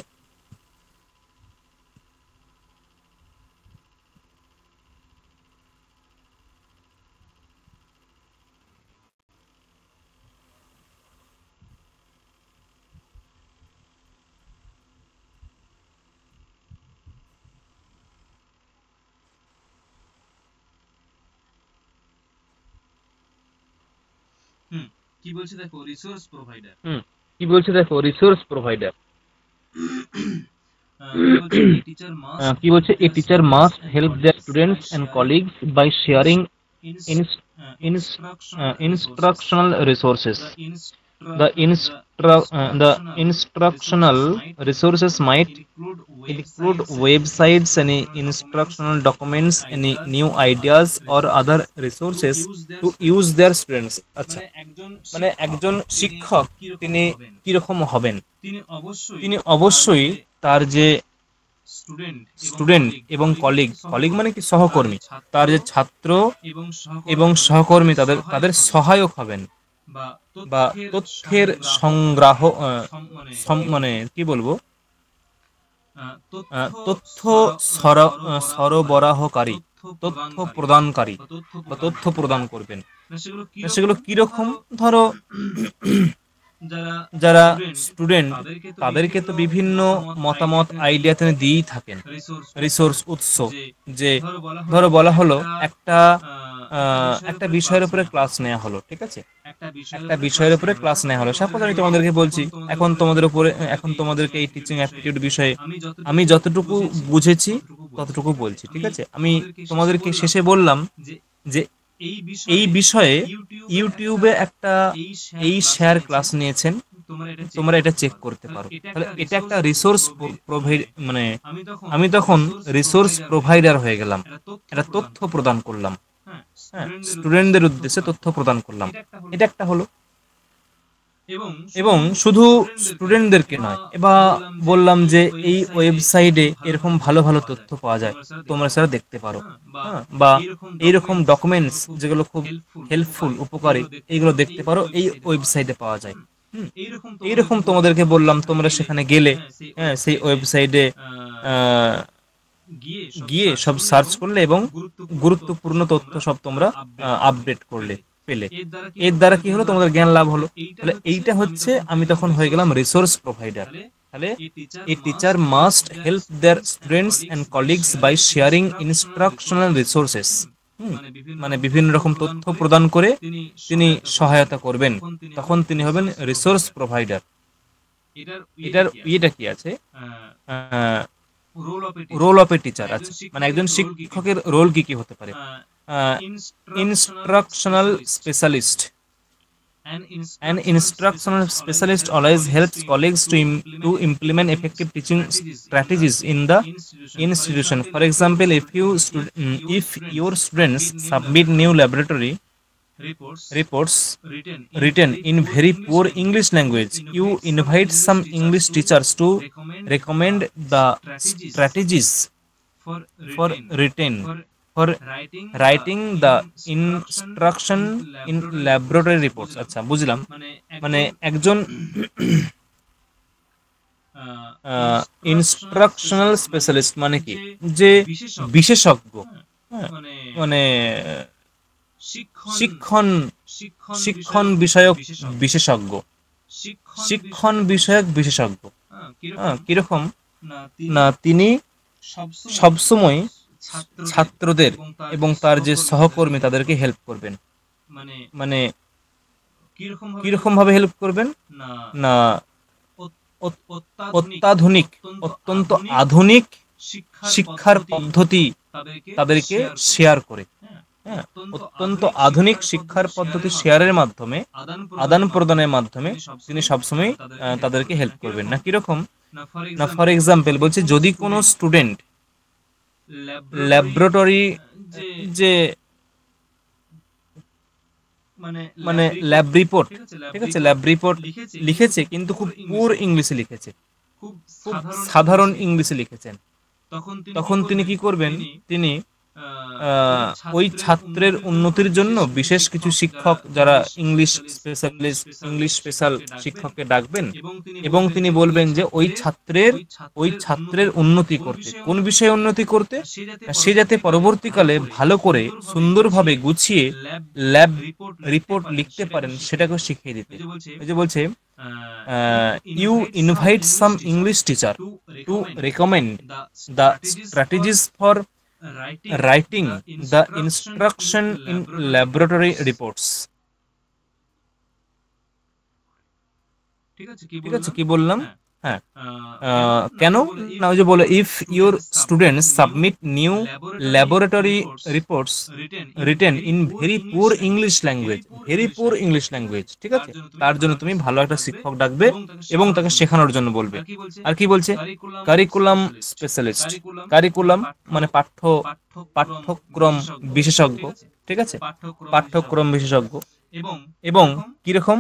কি বলছে দেখো, রিসোর্স প্রোভাইডার। কি বলছে দেখো, রিসোর্স প্রোভাইডার কি বলছে, a teacher must help their students and colleagues by sharing instructional resources. The instructional resources might include websites, any instructional documents, any new ideas or other resources to use their students. আচ্ছা, মানে একজন শিক্ষক তিনি কিরকম হবেন? তিনি অবশ্যই তার যে স্টুডেন্ট এবং কলিগ মানে কি সহকর্মী, তার যে ছাত্র এবং সহকর্মী তাদের সহায়ক হবেন, বা তথ্যের সংগ্রহ মানে কি বলবো, তথ্য সরবরাহকারী, তথ্য প্রদানকারী বা তথ্য প্রদান করবেন। সেগুলো কিরকম? ধরো যারা স্টুডেন্ট তাদেরকে তো বিভিন্ন মতামত আইডিয়া তিনি দিয়েই থাকেন, রিসোর্স উৎস। যে ধরো বলা হলো একটা বিষয়ের উপরে ক্লাস নেওয়া হলো, ঠিক আছে, একটা বিষয়ের উপরে ক্লাস নেওয়া হলো। সাপোজ আমি তোমাদেরকে বলছি এখন তোমাদেরকে এই টিচিং অ্যাপটিটিউড বিষয়ে আমি যতটুকু বুঝেছি ততটুকু বলছি, ঠিক আছে। আমি তোমাদেরকে শেষে বললাম যে এই বিষয়ে ইউটিউবে একটা এই শেয়ার ক্লাস নিয়েছেন, তোমরা এটা চেক করতে পারো। তাহলে এটা একটা রিসোর্স প্রোভাইড, মানে আমি তখন রিসোর্স প্রোভাইডার হয়ে গেলাম, এটা তথ্য প্রদান করলাম, হ্যাঁ, স্টুডেন্টদের উদ্দেশ্যে তথ্য প্রদান করলাম, এটা একটা হলো। এবং শুধু স্টুডেন্টদেরকে নয়, এবার বললাম যে এই ওয়েবসাইটে এরকম ভালো ভালো তথ্য পাওয়া যায়, তোমরা সেটা দেখতে পারো, বা এইরকম ডকুমেন্টস যেগুলো খুব হেল্পফুল, উপকারী, এইগুলো দেখতে পারো, এই ওয়েবসাইটে পাওয়া যায়। এইরকম তোমাদেরকে বললাম, তোমরা সেখানে গেলে, হ্যাঁ, সেই ওয়েবসাইটে গিয়ে সব সার্চ করলে এবং গুরুত্বপূর্ণ তথ্য সব তোমরা আপডেট করলে, পেলে। এর দ্বারা কি হলো, তোমাদের জ্ঞান লাভ হলো। তাহলে এইটা হচ্ছে, আমি তখন হয়ে গেলাম রিসোর্স প্রোভাইডার। তাহলে a teacher must help their students and colleagues by sharing instructional resources, মানে বিভিন্ন রকম তথ্য প্রদান করে তিনি সহায়তা করবেন, তখন তিনি হবেন রিসোর্স প্রোভাইডার। এটার ইয়েটা কি আছে, রোল অফ এ টিচার আছে, মানে একজন শিক্ষকের রোল কি কি হতে পারে। instructional specialist. An instructional specialist always helps colleagues to implement effective teaching strategies in the institution. For example, if your students submit new laboratory reports written in very poor English language, you invite some English teachers to recommend the strategies for writing the instruction in laboratory reports. আচ্ছা, বুঝলাম। মানে একজন instructional specialist মানে কি, যে বিশেষজ্ঞ, মানে শিক্ষণ বিষয়ক বিশেষজ্ঞ, শিক্ষণ বিষয়ক বিশেষজ্ঞ। কিরকম না, তিনি সবসময় ছাত্রদের এবং তার যে সহকর্মী তাদেরকে হেল্প করবেন। মানে কিরকম ভাবে হেল্প করবেন না, অত্যন্ত আধুনিক শিক্ষার পদ্ধতি তাদেরকে শেয়ার করে, হ্যাঁ, অত্যন্ত আধুনিক শিক্ষার পদ্ধতি শেয়ারের মাধ্যমে, আদান প্রদানের মাধ্যমে তিনি সবসময় তাদেরকে হেল্প করবেন। না কিরকম না, ফর এক্সাম্পল বলছে, যদি কোনো স্টুডেন্ট ল্যাবরেটরি যে মানে ল্যাব রিপোর্ট, ঠিক আছে, ল্যাব রিপোর্ট লিখেছে কিন্তু খুব পুর ইংলিশে লিখেছে, খুব সাধারণ ইংলিশে লিখেছেন, তখন তিনি কি করবেন, তিনি ওই ছাত্রের উন্নতির জন্য বিশেষ কিছু শিক্ষক যারা ইংলিশ স্পেশালিস্ট, ইংলিশ স্পেশাল শিক্ষককে ডাকবেন এবং তিনি বলবেন যে ওই ছাত্রের উন্নতি করতে, কোন বিষয়ে উন্নতি করতে, সে যাতে পরবর্তীকালে ভালো করে সুন্দরভাবে গুছিয়ে ল্যাব রিপোর্ট লিখতে পারেন সেটাকে শিখিয়ে দিতে। এই যে বলছে you invite some English teacher to recommend the strategies for writing the instruction in laboratory reports. ঠিক আছে, কি বললাম? হ্যাঁ, কেন না, ওই যে বলে if your students submit new laboratory reports written in very poor English language, ঠিক আছে, তার জন্য তুমি ভালো একটা শিক্ষক ডাকবে এবং তাকে শেখানোর জন্য বলবে। আর কি বলছে? কারিকুলাম স্পেশালিস্ট, কারিকুলাম মানে পাঠ্যক্রম বিশেষজ্ঞ, ঠিক আছে, পাঠ্যক্রম বিশেষজ্ঞ। এবং কিরকম?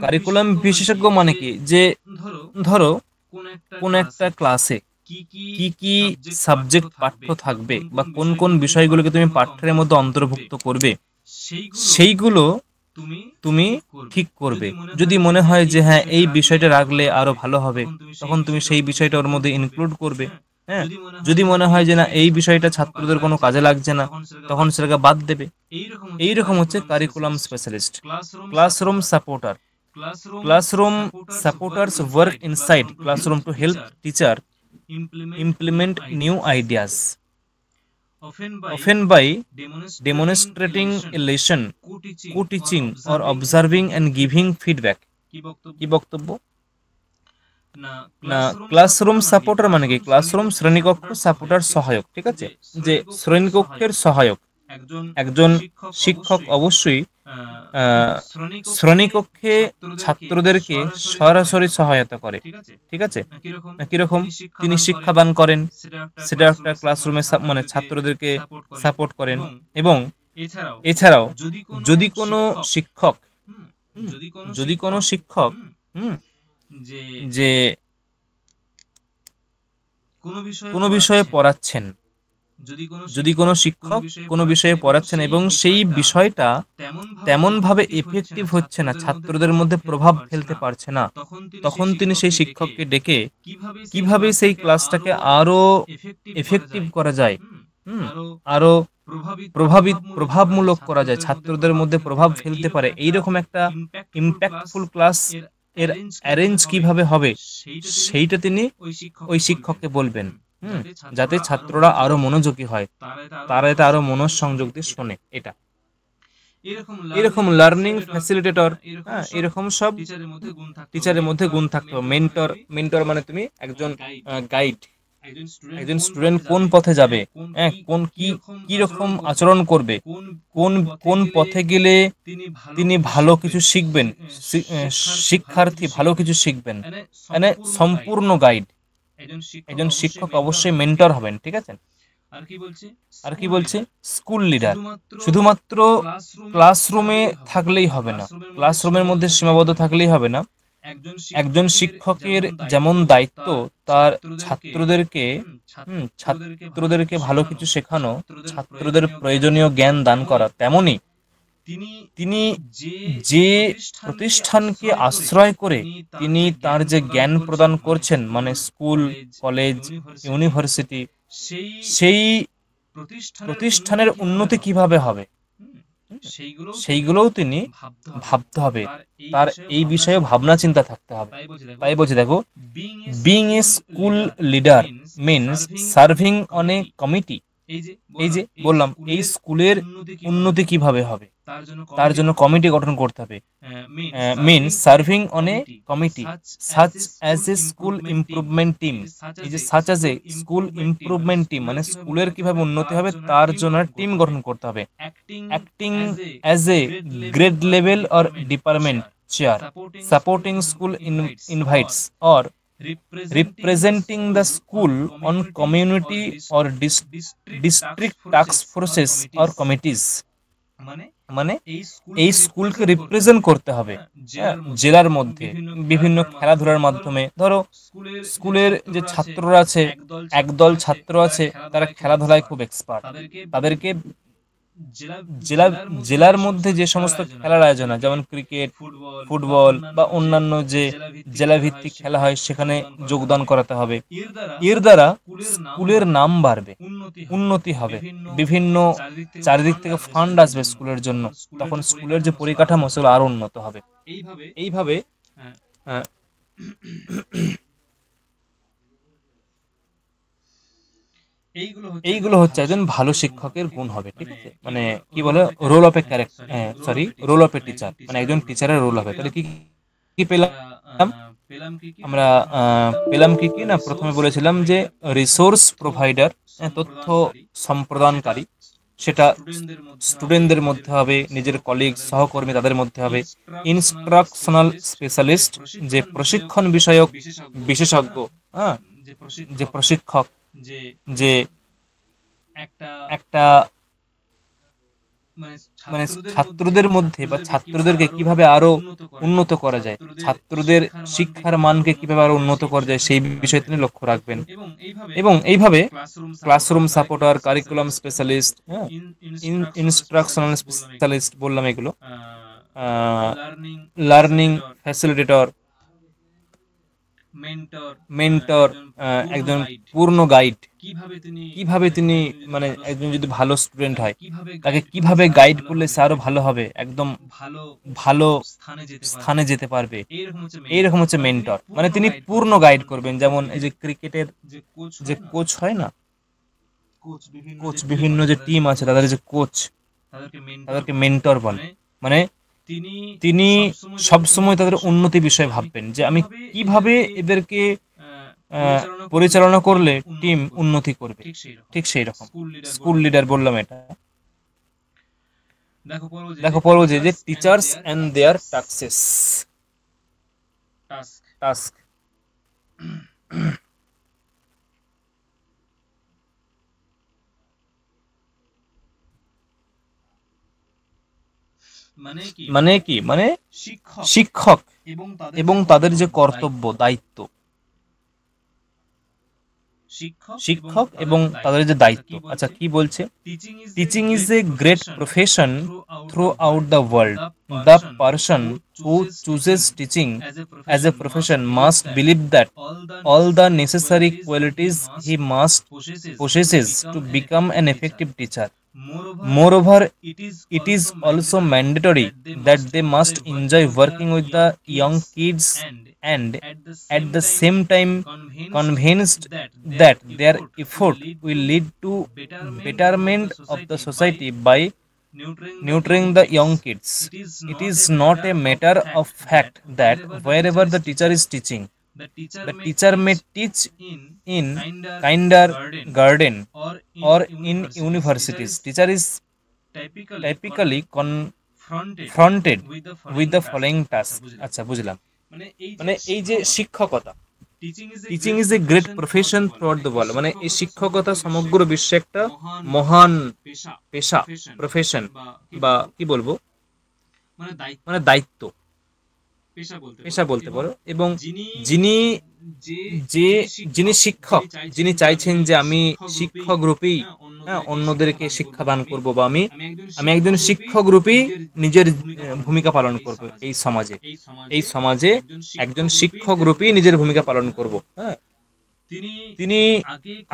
কারিকুলাম বিশেষজ্ঞ মানে কি, যে ধরো কোন একটা ক্লাসে কি কি সাবজেক্ট পাঠ্য থাকবে বা কোন কোন বিষয়গুলোকে তুমি পাঠ্যের মধ্যে অন্তর্ভুক্ত করবে, সেইগুলো তুমি ঠিক করবে। যদি মনে হয় যে হ্যাঁ এই বিষয়টা রাখলে আরো ভালো হবে, তখন তুমি সেই বিষয়টা ওর মধ্যে ইনক্লুড করবে। হ্যাঁ, যদি মনে হয় যে না এই বিষয়টা ছাত্রদের কোনো কাজে লাগছে না, তখন সেটাকে বাদ দেবে। এইরকম হচ্ছে curriculum specialist. Classroom supporter, classroom supporters work inside classroom to help teacher implement new ideas, often by demonstrating a lesson, co-teaching or observing and giving feedback. কি বক্তব্য? না, ক্লাসরুম সাপোর্টার মানে কি, ক্লাসরুম শ্রেণীকক্ষ, সাপোর্টার সহায়ক, ঠিক আছে, যে শ্রেণীকক্ষের সহায়ক। একজন শিক্ষক অবশ্যই শ্রেণীকক্ষে ছাত্রদেরকে সরাসরি সহায়তা করে, ঠিক আছে, কিরকম? তিনি শিক্ষাদান করেন, সেটা একটা ক্লাসরুমে মানে ছাত্রদেরকে সাপোর্ট করেন। এবং এছাড়াও যদি কোনো শিক্ষক যে কোনো বিষয়ে পড়াচ্ছেন, যদি কোনো শিক্ষক কোনো বিষয়ে পড়াচ্ছেন এবং সেই বিষয়টা তেমন ভাবে এফেক্টিভ হচ্ছে না, ছাত্রদের মধ্যে প্রভাব ফেলতে পারছে না, তখন তিনি সেই শিক্ষককে ডেকে কিভাবে সেই ক্লাসটাকে আরো এফেক্টিভ করা যায়, আরো প্রভাবমূলক করা যায়, ছাত্রদের মধ্যে প্রভাব ফেলতে পারে, এইরকম একটা ইম্প্যাক্টফুল ক্লাস এর অ্যারেঞ্জ কিভাবে হবে, সেইটা তিনি ওই শিক্ষককে বলবেন, যাতে ছাত্ররা আরো মনোযোগী হয়, তারা এটা আরো মনোসংযোগ দিয়ে শোনে। এটা এরকম লার্নিং ফ্যাসিলিটেটর, এরকম সব টিচারের মধ্যে গুণ থাকতে হবে। মেন্টর মানে তুমি একজন গাইড, একজন স্টুডেন্ট কোন পথে যাবে, কোন কি রকম আচরণ করবে, কোন পথে গেলে তিনি ভালো কিছু শিখবেন, শিক্ষার্থী ভালো কিছু শিখবেন, মানে সম্পূর্ণ গাইড। একজন শিক্ষক অবশ্যই মেন্টর হবেন, ঠিক আছে। আর কি বলছে? স্কুল লিডার শুধুমাত্র ক্লাসরুমে থাকলেই হবে না, ক্লাসরুমের মধ্যে সীমাবদ্ধ থাকলেই হবে না। একজন শিক্ষকের যেমন দায়িত্ব তার ছাত্রদেরকে ভালো কিছু শেখানো, ছাত্রদের প্রয়োজনীয় জ্ঞান দান করা, তেমনি তিনি যে প্রতিষ্ঠানকে আশ্রয় করে তিনি তার যে জ্ঞান প্রদান করছেন, মানে স্কুল, কলেজ, ইউনিভার্সিটি, সেই প্রতিষ্ঠানের উন্নতি কিভাবে হবে সেইগুলোও তিনি ভাবতে হবে, তার এই বিষয়ে ভাবনা চিন্তা থাকতে হবে। তাই বলছি দেখো, being a school leader means serving on a committee. এই যে বললাম, এই স্কুলের উন্নতি কিভাবে হবে তার জন্য কমিটি গঠন করতে হবে। Means serving on a committee such as a school improvement team. এই যে such as a school improvement team মানে স্কুলের কিভাবে উন্নতি হবে তার জন্য টিম গঠন করতে হবে। Acting as A grade level or department chair, supporting school invites or representing the school on community or district task forces or committees. মানে এই স্কুলকে রিপ্রেজেন্ট করতে হবে জেলার মধ্যে বিভিন্ন খেলাধুলার মাধ্যমে। ধরো স্কুলের যে ছাত্ররা আছে, একদল ছাত্র আছে, তারা খেলাধুলায় খুব এক্সপার্ট, তাদেরকে জেলার মধ্যে যে সমস্ত খেলার আয়োজন হয়, যেমন ক্রিকেট, ফুটবল বা অন্যান্য যে জেলাভিত্তিক খেলা হয়, সেখানে যোগদান করাতে হবে। এর দ্বারা স্কুলের নাম বাড়বে, উন্নতি হবে, বিভিন্ন চারিদিক থেকে ফান্ড আসবে স্কুলের জন্য, তখন স্কুলের যে পরিকাঠামো সেগুলো আরো উন্নত হবে। এইভাবে এইগুলো হচ্ছে একজন ভালো শিক্ষকের গুণ হবে, ঠিক আছে? মানে কি বলে, role of a character, role of a teacher, মানে একজন টিচারের রোল হবে। তাহলে কি কি পেলাম আমরা? পেলাম কি কি না, প্রথমে বলেছিলাম যে রিসোর্স প্রোভাইডার, তথ্য সম্প্রদানকারী, সেটা স্টুডেন্টদের মধ্যে হবে, নিজের কলিগ সহকর্মী তাদের মধ্যে হবে। ইনস্ট্রাকশনাল স্পেশালিস্ট, যে প্রশিক্ষণ বিষয়ক বিশেষজ্ঞ, যে প্রশিক্ষক, যে একটা মানে ছাত্রদের মধ্যে বা ছাত্রদেরকে কিভাবে আরো উন্নত করা যায়, ছাত্রদের শিক্ষার মানকে কিভাবে আরো উন্নত করা যায়, সেই বিষয়ে তিনি লক্ষ্য রাখবেন। এবং এইভাবে classroom supporter, curriculum specialist, instructional specialist বললাম এগুলো, লার্নিং ফ্যাসিলিটেটর, মেন্টর, একজন পূর্ণ গাইড, কিভাবে তিনি মানে একজন যদি ভালো স্টুডেন্ট হয় তাকে কিভাবে গাইড করলে সে আরো ভালো হবে, একদম ভালো স্থানে যেতে পারবে, এইরকম হচ্ছে মেন্টর। মানে তিনি পূর্ণ গাইড করবেন। যেমন এই যে ক্রিকেটের যে কোচ হয় না, কোচ বিভিন্ন যে টিম আছে তাদের যে কোচ, তাদেরকে মেন্টর বলে। মানে তিনি সবসময় তাদের উন্নতি বিষয়ে ভাববেন, যে আমি কিভাবে এদেরকে পরিচালনা করলে টিম উন্নতি করবে। ঠিক সেই রকম স্কুল লিডার বললাম এটা। দেখো পড়বো যে টিচার্স এন্ড দেয়ার টাস্ক। মানে কি, মানে শিক্ষক এবং তাদের যে কর্তব্য, দায়িত্ব, শিক্ষক এবং তাদের যে দায়িত্ব। আচ্ছা, কি বলছে? Teaching is a great profession through out the world. The person who chooses teaching as a profession must believe that all the necessary qualities he must possesses to become an effective teacher. Moreover, it is also mandatory that they must enjoy working with the young kids and at the same time convinced that their effort will lead to betterment of the society by nurturing the young kids. It is not a matter of fact that wherever the teacher is teaching, the teacher may teach in kindergarten or in universities. Teacher is typically confronted with the following task. আচ্ছা, বুঝলাম। মানে এই যে শিক্ষকতা, teaching is a great profession throughout the world, মানে এই শিক্ষকতা সমগ্র বিশ্বে একটা মহান পেশা, প্রফেশন, বা কি বলবো, মানে দায়িত্ব, পেশা বলতে পারো। এবং যিনি শিক্ষক, যিনি চাইছেন যে আমি শিক্ষক রূপেই অন্যদেরকে শিক্ষাদান করব, বা আমি একজন শিক্ষক রূপেই নিজের ভূমিকা পালন করব এই সমাজে একজন শিক্ষক রূপেই নিজের ভূমিকা পালন করব। হ্যাঁ, তিনি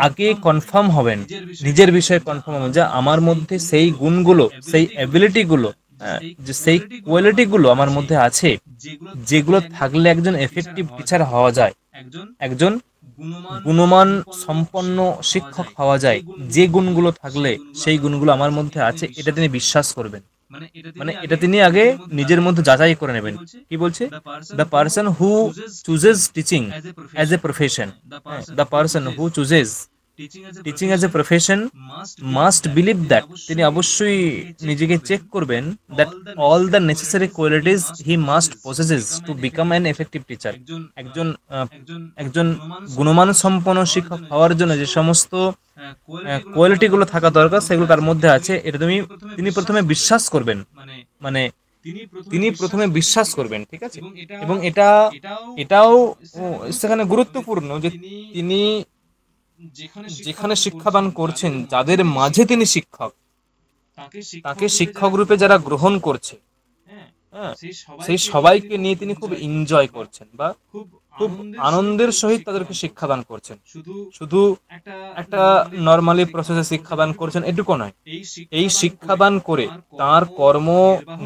আগে কনফার্ম হবেন, নিজের বিষয়ে কনফার্ম হবেন যে আমার মধ্যে সেই গুণগুলো, সেই অ্যাবিলিটি গুলো, যে সেই কোয়ালিটি গুলো আমার মধ্যে আছে, যেগুলো থাকলে একজন এফেক্টিভ টিচার হওয়া যায়, একজন গুণমান সম্পন্ন শিক্ষক হওয়া যায়। যে গুণগুলো থাকলে সেই গুণগুলো আমার মধ্যে আছে, এটা তিনি বিশ্বাস করবেন। মানে এটা তিনি আগে নিজের মধ্যে যাচাই করে নেবেন। কি বলছে? The person who chooses teaching as a profession, the person who chooses teaching as a profession must believe that, তিনি অবশ্যই নিজেকে চেক করবেন that all the necessary qualities he must possesses to become an effective teacher. একজন একজন গুণমান সম্পন্ন শিক্ষক হওয়ার জন্য যে সমস্ত কোয়ালিটিগুলো থাকা দরকার সেগুলো তার মধ্যে আছে, এটা তিনি প্রথমে বিশ্বাস করবেন, মানে তিনি প্রথমে বিশ্বাস করবেন, ঠিক আছে। এবং এটাও সেখানে গুরুত্বপূর্ণ যে তিনি যেখানে শিক্ষাদান করছেন, যাদের মাঝে তিনি শিক্ষক, তাকে শিক্ষক রূপে যারা গ্রহণ করছে, হ্যাঁ, সেই সবাইকে নিয়ে তিনি খুব এনজয় করছেন বা খুব আনন্দের সহিত তাদেরকে শিক্ষাদান করছেন। শুধু একটা নর্মালি প্রসেসে শিক্ষাদান করছেন এটুকু নয়, এই শিক্ষাদান করে তার কর্ম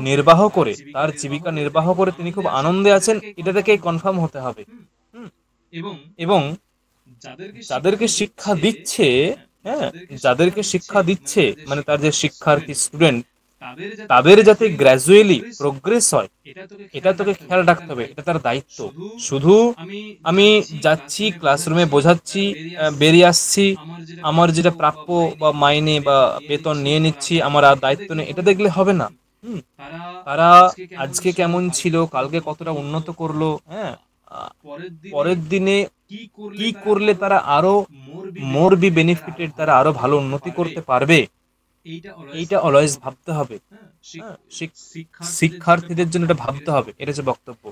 নির্বাহ করে, তার জীবিকা নির্বাহ করে তিনি খুব আনন্দে আছেন, এটা থেকে কনফার্ম হতে হবে। এবং যাদেরকে শিক্ষা দিচ্ছে, হ্যাঁ, যাদেরকে শিক্ষা দিচ্ছে মানে তার যে শিক্ষার্থী স্টুডেন্ট, তাদের যাতে গ্র্যাজুয়ালি প্রোগ্রেস হয়, এটা তোকে খেয়াল রাখতে হবে, এটা তার দায়িত্ব। শুধু আমি যাচ্ছি ক্লাসরুমে বোঝাচ্ছি, বেরিয়ে আসছি, আমার যেটা প্রাপ্য বা মাইনে বা বেতন নিয়ে নিচ্ছি, আমার আর দায়িত্ব নেই, এটা দেখলে হবে না। তারা আজকে কেমন ছিল, কালকে কতটা উন্নত করলো, হ্যাঁ, পরের দিনে কি করলে তারা আরো মোর বি বেনিফিটেড, তারা আরো ভালো উন্নতি করতে পারবে, এইটা অলওয়েজ ভাবতে হবে। শিক্ষার্থীদের জন্য এটা ভাবতে হবে, এটা হচ্ছে বক্তব্য।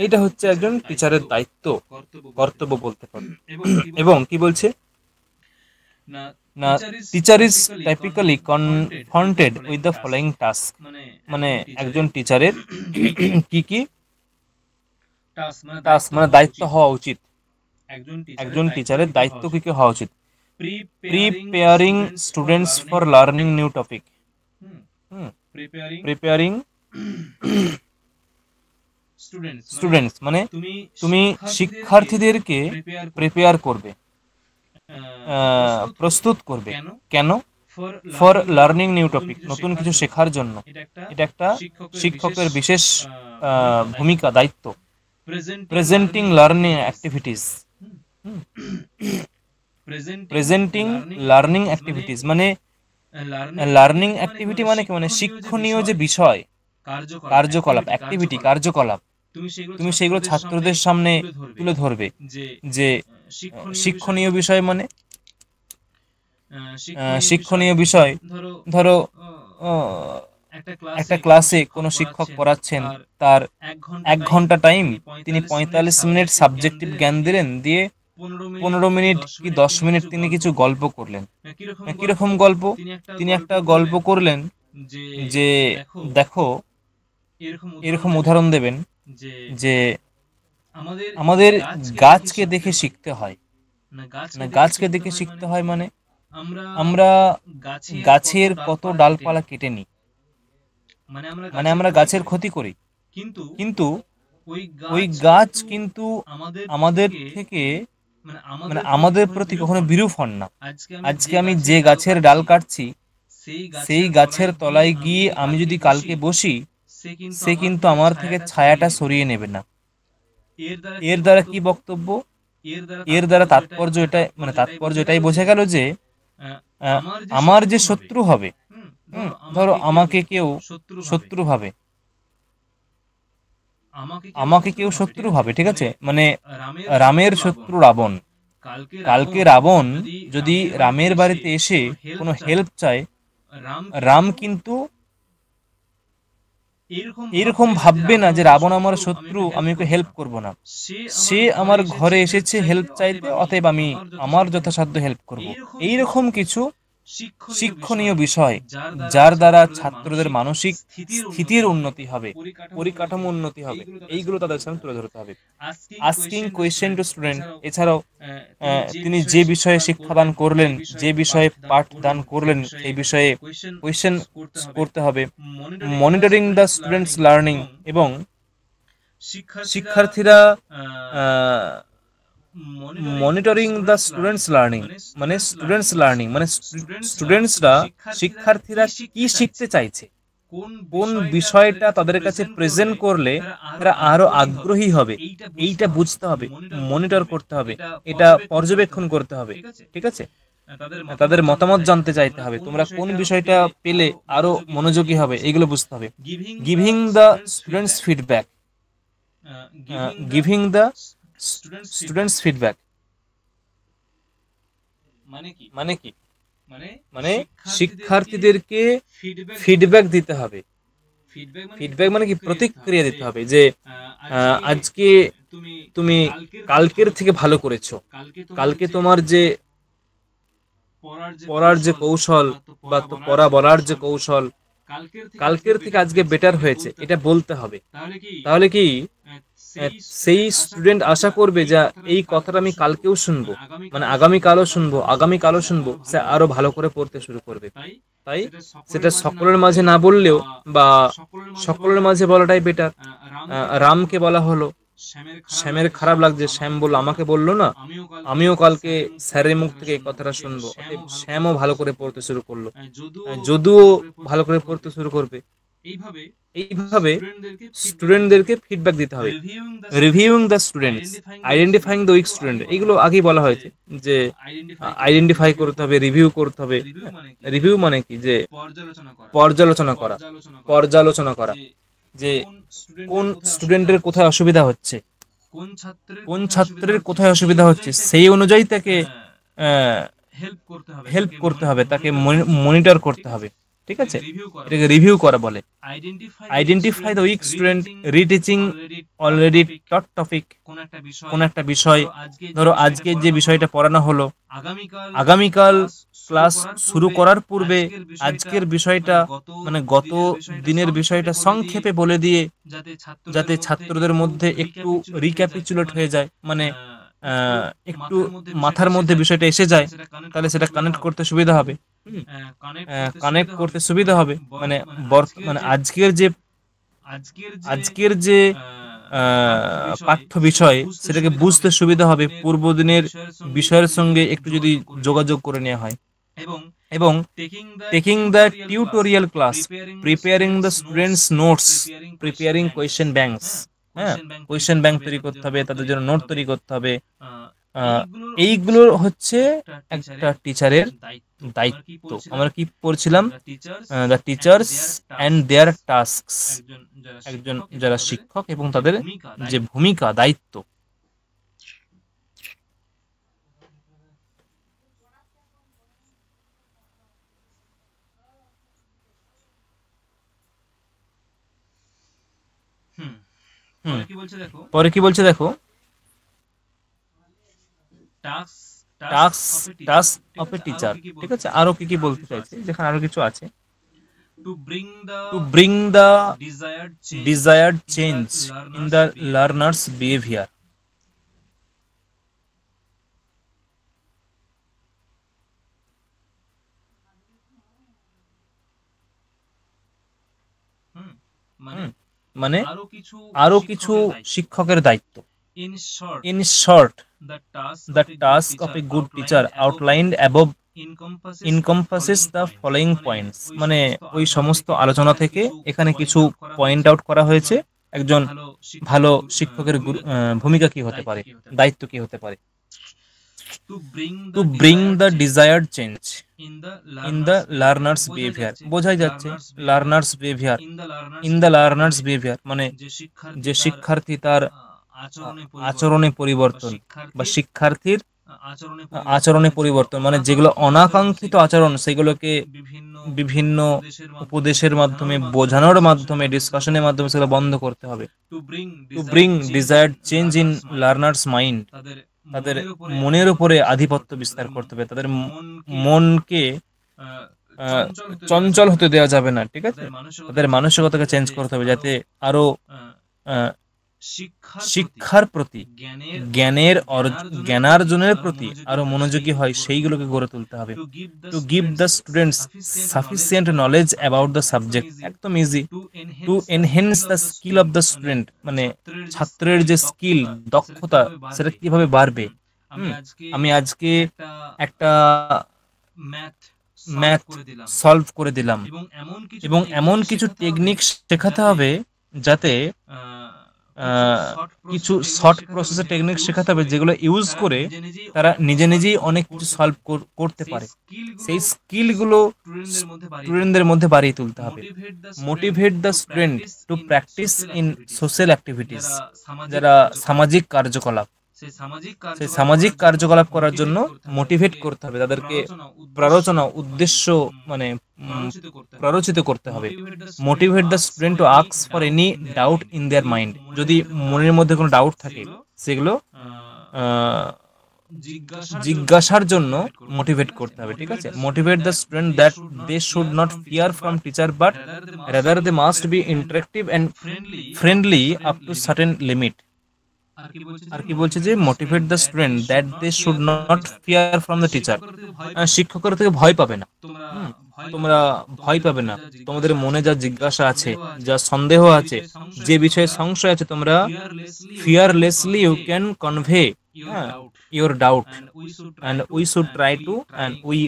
এটা হচ্ছে একজন টিচারের দায়িত্ব, কর্তব্য বলতে পারে। এবং কি বলছে না, teacher is typically confronted with the following task, মানে একজন টিচারের কি কি টাস্ক মানে দায়িত্ব হওয়া উচিত, একজন টিচারের দায়িত্ব কি কি হওয়া উচিত। Preparing students for learning new topic, preparing students মানে তুমি শিক্ষার্থীদেরকে প্রিপেয়ার করবে, প্রস্তুত করবে। কেন? ফর লার্নিং নিউ টপিক, নতুন কিছু শেখার জন্য। এটা একটা শিক্ষকের বিশেষ ভূমিকা, দায়িত্ব। Presenting learning activities, presenting learning activities মানে লার্নিং অ্যাক্টিভিটি মানে কি, মানে শিক্ষণীয় যে বিষয়, কার্যকলাপ, অ্যাক্টিভিটি, কার্যকলাপ, তুমি সেগুলো ছাত্রদের সামনে তুলে ধরবে। যে শিক্ষণীয় বিষয় মানে শিক্ষণীয় বিষয়, ধরো একটা ক্লাসে কোনো শিক্ষক পড়াচ্ছেন, তার 1 ঘন্টা টাইম, তিনি 45 মিনিট সাবজেক্টিভ জ্ঞান দিলেন, দিয়ে 15 মিনিট কি 10 মিনিট তিনি কিছু গল্প করলেন। কিরকম গল্প? তিনি একটা গল্প করলেন যে দেখো, এরকম উদাহরণ দেবেন যে আমাদের গাছকে দেখে শিখতে হয়, না গাছকে দেখে শিখতে হয় মানে আমরা গাছের কত ডালপালা কেটে নিই, মানে আমরা গাছের ক্ষতি করি, কিন্তু ওই গাছ কিন্তু আমাদের থেকে, মানে আমাদের প্রতি কখনো বিরূপ হন না। আজকে আমি যে গাছের ডাল কাটছি, সেই গাছের তলায় গিয়ে আমি যদি কালকে বসি, সে কিন্তু আমার থেকে ছায়াটা সরিয়ে নেবে না। এর দ্বারা কি বক্তব্য? এর দ্বারা তাৎপর্য এটাই, মানে তাৎপর্য এটাই বোঝা গেল যে আমার যে শত্রু হবে, ধরো আমাকে কেউ শত্রু ভাবে, ঠিক আছে, মানে রামের শত্রু রাবণ। কালকে রাবণ যদি রামের বাড়িতে এসে কোনো হেল্প চায়, রাম কিন্তু এরকম ভাববে না যে রাবণ আমার শত্রু, আমি ওকে হেল্প করব না। সে আমার ঘরে এসেছে হেল্প চাইতে, অতএব আমি আমার যথাসাধ্য হেল্প করব। এইরকম কিছু শিক্ষণীয় বিষয়, যার দ্বারা ছাত্রদের মানসিক স্থিতির উন্নতি হবে, পরিকাঠামো উন্নতি হবে, এইগুলো তাদের সামনে তুলে ধরতে হবে। আস্কিং কোয়েশ্চেন টু স্টুডেন্ট, এছাড়াও তিনি যে বিষয়ে শিক্ষাদান করলেন, যে বিষয়ে পাঠদান করলেন, সেই বিষয়ে কোয়েশ্চেন করতে হবে। মনিটরিং দ্য স্টুডেন্টস লার্নিং, এবং শিক্ষার্থীরা মনিটরিং দ্য স্টুডেন্টস লার্নিং মানে স্টুডেন্টসরা শিক্ষার্থীরা কি শিখতে চাইছে, কোন বিষয়টা তাদের কাছে প্রেজেন্ট করলে তারা আরো আগ্রহী হবে, এইটা বুঝতে হবে, মনিটর করতে হবে, এটা পর্যবেক্ষণ করতে হবে। ঠিক আছে, তাদের মতামত জানতে চাইতে হবে, তোমরা কোন বিষয়টা পেলে আরো মনোযোগী হবে, এইগুলো বুঝতে হবে। Giving the students feedback, giving the students feedback মানে কি? মানে শিক্ষার্থীদেরকে ফিডব্যাক দিতে হবে। ফিডব্যাক মানে কি? প্রতিক্রিয়া দিতে হবে, যে আজকে তুমি কালকের থেকে ভালো করেছো, কালকে তোমার যে পড়ার যে কৌশল বা পড়া বলার যে কৌশল কালকের থেকে আজকে বেটার হয়েছে, এটা বলতে হবে। তাহলে কি সেই স্টুডেন্ট আশা করবে যে এই কথাটা আমি কালকেও শুনবো, মানে আগামীকালও শুনবো, সে আরো ভালো করে পড়তে শুরু করবে। তাই সেটা সকলের মাঝে না বললেও বা সকলের মাঝে বলাটাই বেটার। রামকে বলা হলো, শ্যামের খারাপ লাগছে, শ্যাম বলল আমাকে বললো না, আমিও কালকে স্যারের মুখ থেকে এই কথাটা শুনবো। শ্যামও ভালো করে পড়তে শুরু করলো, যদিও ভালো করে পড়তে শুরু করবে। এইভাবে স্টুডেন্টদেরকে ফিডব্যাক দিতে হবে। Reviewing the students, identifying the weak student, এগুলো আগেই বলা হয়েছে যে আইডেন্টিফাই করতে হবে, রিভিউ করতে হবে। রিভিউ মানে কি? যে পর্যালোচনা করা, যে কোন স্টুডেন্টের কোথায় অসুবিধা হচ্ছে, কোন ছাত্রের কোথায় অসুবিধা হচ্ছে, সেই অনুযায়ী তাকে হেল্প করতে হবে, তাকে মনিটর করতে হবে। ঠিক আছে, এটাকে রিভিউ করা বলে। Identify the weak student, রিটিচিং already taught topic, কোন একটা বিষয়, ধরো আজকে যে বিষয়টা পড়ানো হলো, আগামীকাল ক্লাস শুরু করার পূর্বে আজকের বিষয়টা মানে গত দিনের বিষয়টা সংক্ষেপে বলে দিয়ে, যাতে ছাত্রদের মধ্যে একটু রিক্যাপিচুলেট হয়ে যায়, মানে একটু মাথার মধ্যে বিষয়টা এসে যায়, তাহলে সেটা কানেক্ট করতে সুবিধা হবে। মানে মানে আজকের যে পাঠ্য বিষয়, সেটাকে বুঝতে সুবিধা হবে পূর্ব দিনের বিষয়ের সঙ্গে একটু যদি যোগাযোগ করে নেওয়া হয়। এবং taking the tutorial class, preparing the students notes, preparing question banks. হ্যাঁ, কোয়েশ্চেন ব্যাংক তৈরি করতে হবে, তাদের জন্য নোট তৈরি করতে হবে। এইগুলো হচ্ছে একটা টিচারের দায়িত্ব। আমরা কি পড়ছিলাম? The teachers and their tasks, একজন যারা শিক্ষক এবং তাদের যে ভূমিকা, দায়িত্ব। পরে কি বলছে দেখো, টাস্ক অফ এ টিচার। ঠিক আছে, আরো কি কি বলতে চাইছে, যেখানে আরো কিছু আছে। To bring the desired change in the learners behaviour. মানে আরো কিছু শিক্ষকের দায়িত্ব। In short, the task of a good teacher outlined above encompasses the following points, মানে ওই সমস্ত আলোচনা থেকে এখানে কিছু পয়েন্ট আউট করা হয়েছে। একজন ভালো শিক্ষকের ভূমিকা কি হতে পারে, দায়িত্ব কি হতে পারে। To bring the desired change in the learners behaviour, বোঝাই যাচ্ছে learners behaviour, in the learners behaviour মানে যে শিক্ষার্থী তার আচরণে পরিবর্তন, বা শিক্ষার্থীর আচরণে পরিবর্তন, মানে যেগুলো অনাকাঙ্ক্ষিত আচরণ, সেগুলোকে বিভিন্ন উপদেশের মাধ্যমে, বোঝানোর মাধ্যমে, ডিসকাশনের মাধ্যমে সেগুলো বন্ধ করতে হবে। To bring desired change in learners mind, তাদের মনের উপরে আধিপত্য বিস্তার করতে হবে, তাদের মনকে চঞ্চল হতে দেওয়া যাবে না। ঠিক আছে, তাদের মানসিকতাকে চেঞ্জ করতে হবে, যাতে আরো শিক্ষার প্রতি, জ্ঞানার্জনের প্রতি আরো মনোযোগী হয়, সেইগুলোকে গড়ে তুলতে হবে। To give the students sufficient knowledge about the subject, একদম easy. To enhance the skill of the student, মানে ছাত্রের যে স্কিল, দক্ষতা, সেটা কিভাবে বাড়বে। আমি আজকে একটা ম্যাথ সলভ করে দিলাম, এবং এমন কিছু টেকনিক শেখাতে হবে যাতে কিছু শর্ট প্রসেসের টেকনিক শেখাতে হবে যেগুলো ইউজ করে তারা নিজে নিজেই অনেক কিছু সলভ করতে পারে। সেই স্কিলগুলো স্টুডেন্টদের মধ্যে বাড়িয়ে তুলতে হবে। Motivate the student to practice in social activities, যারা সামাজিক কার্যকলাপ, সেই সামাজিক কার্যকলাপ করার জন্য মোটিভেট করতে হবে, তাদেরকে প্ররোচনা উদ্দেশ্য মানে প্ররোচিত করতে হবে। Motivate the student to ask for any doubt in their mind, যদি মনের মধ্যে কোনো ডাউট থাকে সেগুলো জিজ্ঞাসার জন্য মোটিভেট করতে হবে, ঠিক আছে। Motivate the student that they should not fear from teacher but rather they must be interactive and friendly up to certain limit. আর কি বলছে যে motivate the student that they should not fear from the teacher, শিক্ষকের থেকে ভয় পাবে না, তোমরা ভয় পাবে না, তোমাদের মনে যা জিজ্ঞাসা আছে, যা সন্দেহ আছে, যে বিষয়ে সংশয় আছে, তোমরা fearlessly you can convey your doubt, and we should try to and we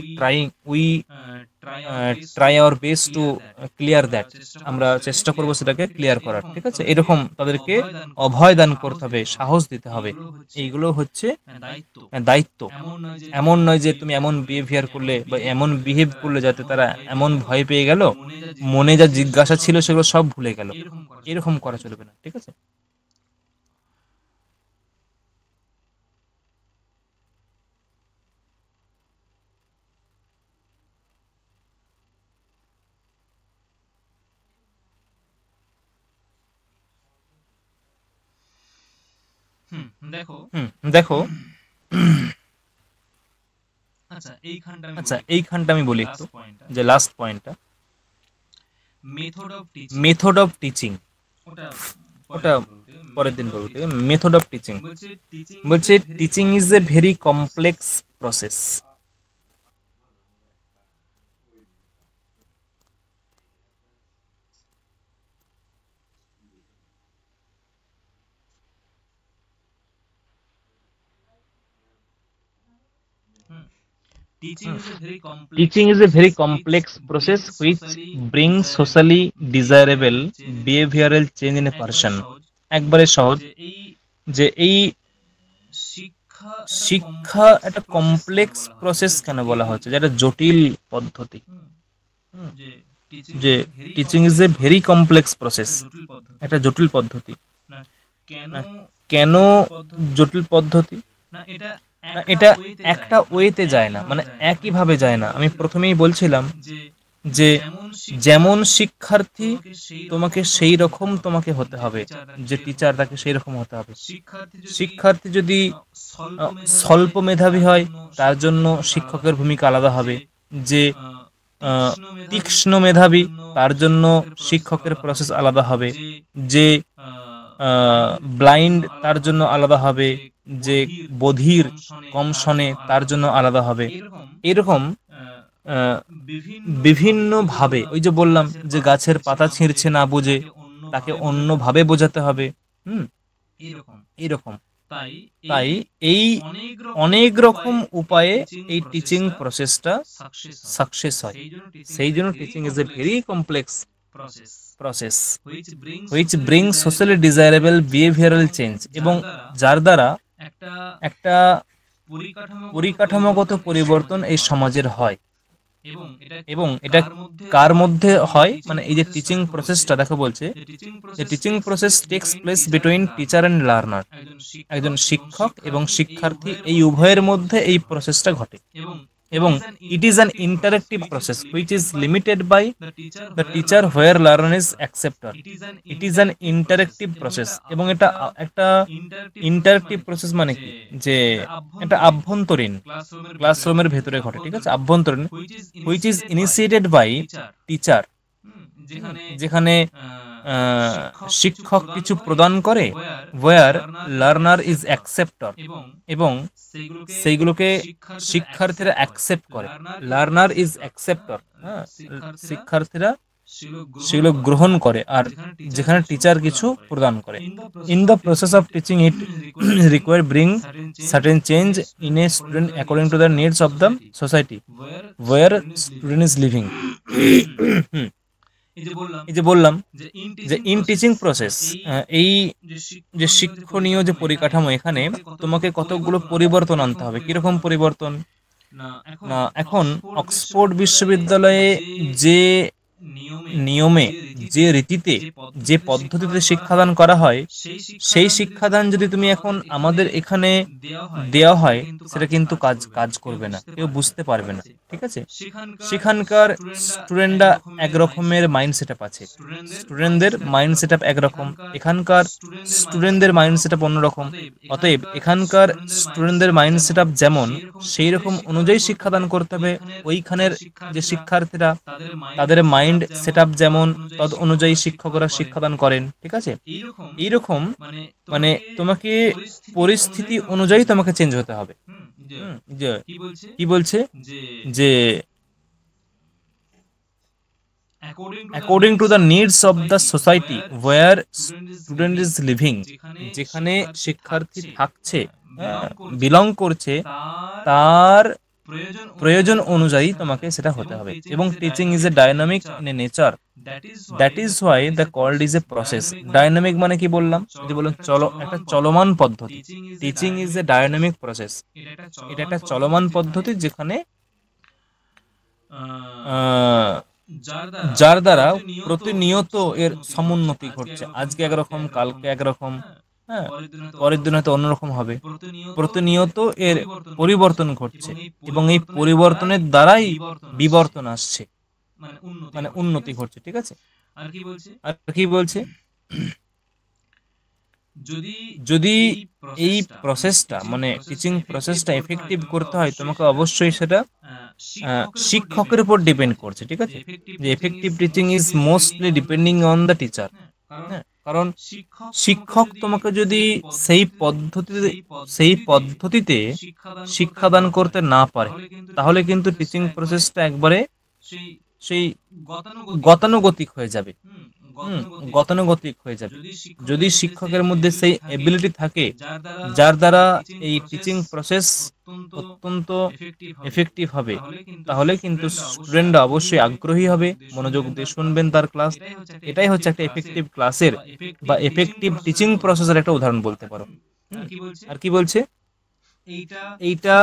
try our best to clear that, আমরা চেষ্টা করব সেটাকে ক্লিয়ার করার, ঠিক আছে। এরকম তাদেরকে অভয় দান করতে হবে, সাহস দিতে হবে, এইগুলো হচ্ছে দায়িত্ব। এমন নয় যে তুমি এমন বিহেভিয়ার করলে বা এমন বিহেভ করলে যাতে তারা এমন ভয় পেয়ে গেল, মনে যা জিজ্ঞাসা ছিল সেগুলো সব ভুলে গেল, এরকম করা চলবে না, ঠিক আছে। দেখো আচ্ছা এইখানটা আমি বলি একটু, যে লাস্ট পয়েন্টটা মেথড অফ টিচিং, ওটা পরের দিন বলবো। মেথড অফ টিচিং বলছে teaching is a very complex process. Teaching is a very complex process which brings socially desirable behavioral change in a person. একবারে সহজ যে এই শিক্ষা একটা কমপ্লেক্স প্রসেস কেন বলা হচ্ছে, যেটা জটিল পদ্ধতি, যে teaching is a very complex process, একটা জটিল পদ্ধতি। কেন জটিল পদ্ধতি? এটা একটা ওয়েতে যায় না, মানে একইভাবে যায় না। আমি প্রথমেই বলছিলাম যে যেমন শিক্ষার্থী তোমাকে সেই রকম তোমাকে হতে হবে, যে টিচার তাকে সেই রকম হতে হবে। শিক্ষার্থী যদি স্বল্প মেধাবী হয় তার জন্য শিক্ষকের ভূমিকা আলাদা হবে, যে তীক্ষ্ণ মেধাবী তার জন্য শিক্ষকের প্রসেস আলাদা হবে, যে ব্লাইন্ড তার জন্য আলাদা হবে, যে বধির কম শোনে তার জন্য আলাদা হবে। এরকম বিভিন্ন ভাবে, ওই যে বললাম যে গাছের পাতা ছিঁড়ছে না বুঝে তাকে অন্য ভাবে বোঝাতে হবে। এরকম তাই এই অনেক রকম উপায়ে এই টিচিং প্রসেসটা সাকসেস হয়। সেই জন্য teaching is a very complex process which brings socially desirable behavioral change, এবং যার দ্বারা একটা পরিকাঠামোগত পরিবর্তন এই সমাজের হয়। এবং এটা কার মধ্যে হয়, মানে এই যে টিচিং প্রসেসটা দেখো বলছে যে teaching process takes place between teacher and learner, একজন শিক্ষক এবং শিক্ষার্থী এই উভয়ের মধ্যে এই প্রসেসটা ঘটে। এবং it is an interactive process which is limited by the teacher where learner is acceptor. It is an interactive process, এবং এটা একটা ইন্টারেক্টিভ প্রসেস মানে কি, যে এটা আভ্যন্তরীণ, ক্লাসরুমের ভেতরে ঘটে, ঠিক আছে, আভ্যন্তরীণ, which is initiated by teacher, যেখানে শিক্ষক কিছু প্রদান করে, where learner is acceptor, এবং সেইগুলোকে শিক্ষার্থীরা অ্যাকসেপ্ট করে। লার্নার ইজ অ্যাকসেপ্টর, শিক্ষার্থীরা সেগুলো গ্রহণ করে, আর যেখানে টিচার কিছু প্রদান করে। In the process of teaching it require bring certain change in a student according to the needs of the society where student is living. এই যে বললাম যে ইন টিচিং প্রসেস, এই যে শিক্ষণীয় যে পরিকাঠামো, এখানে তোমাকে কতগুলো পরিবর্তন আনতে হবে। কিরকম পরিবর্তন? না, এখন অক্সফোর্ড বিশ্ববিদ্যালয়ে যে নিয়মে, যে রীতিতে, যে পদ্ধতিতে শিক্ষাদান করা হয়, সেই শিক্ষাদান যদি তুমি এখন আমাদের এখানে দেওয়া হয়, সেটা কিন্তু কাজ করবে না, কেউ বুঝতে পারবে না। ঠিক আছে, সেখানকার স্টুডেন্টরা একরকমের মাইন্ড সেট আপ আছে, স্টুডেন্টদের মাইন্ড সেট আপ একরকম, এখানকার স্টুডেন্টদের মাইন্ড সেট আপ অন্যরকম। অতএব এখানকার স্টুডেন্টদের মাইন্ড সেট আপ যেমন, সেই রকম অনুযায়ী শিক্ষাদান করতে হবে। ওইখানের যে শিক্ষার্থীরা, তাদের মাইন্ড সেট আপ যেমন, তদ অনুযায়ী শিক্ষকরা শিক্ষাদান করেন। ঠিক আছে, এইরকম মানে তোমাকে পরিস্থিতি অনুযায়ী তোমাকে চেঞ্জ হতে হবে। কি বলছে যে according to the needs of the society where student is living, যেখানে শিক্ষার্থী থাকছে, বিলং করছে, তার প্রয়োজন অনুযায়ী তোমাকে সেটা হতে হবে। এবং teaching is a dynamic in a nature, that is why the called is a process. Dynamic মানে কি বললাম? যদি বললাম একটা চলমান পদ্ধতি। Teaching is a dynamic process, এটা একটা চলমান পদ্ধতি, যেখানে যার দ্বারা প্রতিনিয়ত এর সমুন্নতি ঘটছে। আজকে একরকম, কালকে একরকম, হ্যাঁ, পরের দিন হয়তো অন্যরকম হবে। প্রতিনিয়ত এর পরিবর্তন ঘটছে, এবং এই পরিবর্তনের দ্বারাই বিবর্তন আসছে, মানে উন্নতি ঘটছে। ঠিক আছে, আর কি বলছে? যদি এই প্রসেসটা, মানে টিচিং প্রসেসটা এফেক্টিভ করতে হয়, তোমাকে অবশ্যই সেটা শিক্ষকের উপর ডিপেন্ড করছে। ঠিক আছে, যে effective teaching is mostly depending on the teacher. কারণ শিক্ষক তোমাকে যদি সেই পদ্ধতিতে শিক্ষাদান করতে না পারে, তাহলে কিন্তু টিচিং প্রসেসটা একবারে সেই গতানুগতিক হয়ে যাবে। গতানুগতিক হয়ে যাবে। যদি শিক্ষকের মধ্যে সেই এবিলিটি থাকে, যার দ্বারা এই টিচিং প্রসেস অত্যন্ত এফেক্টিভ হবে, তাহলে কিন্তু স্টুডেন্টরা অবশ্যই আগ্রহী হবে, মনোযোগ দিয়ে শুনবেন তার ক্লাস। এটাই হচ্ছে একটা এফেক্টিভ ক্লাসের বা এফেক্টিভ টিচিং প্রসেসের একটা উদাহরণ বলতে পারো। আর কি বলছে? এইটা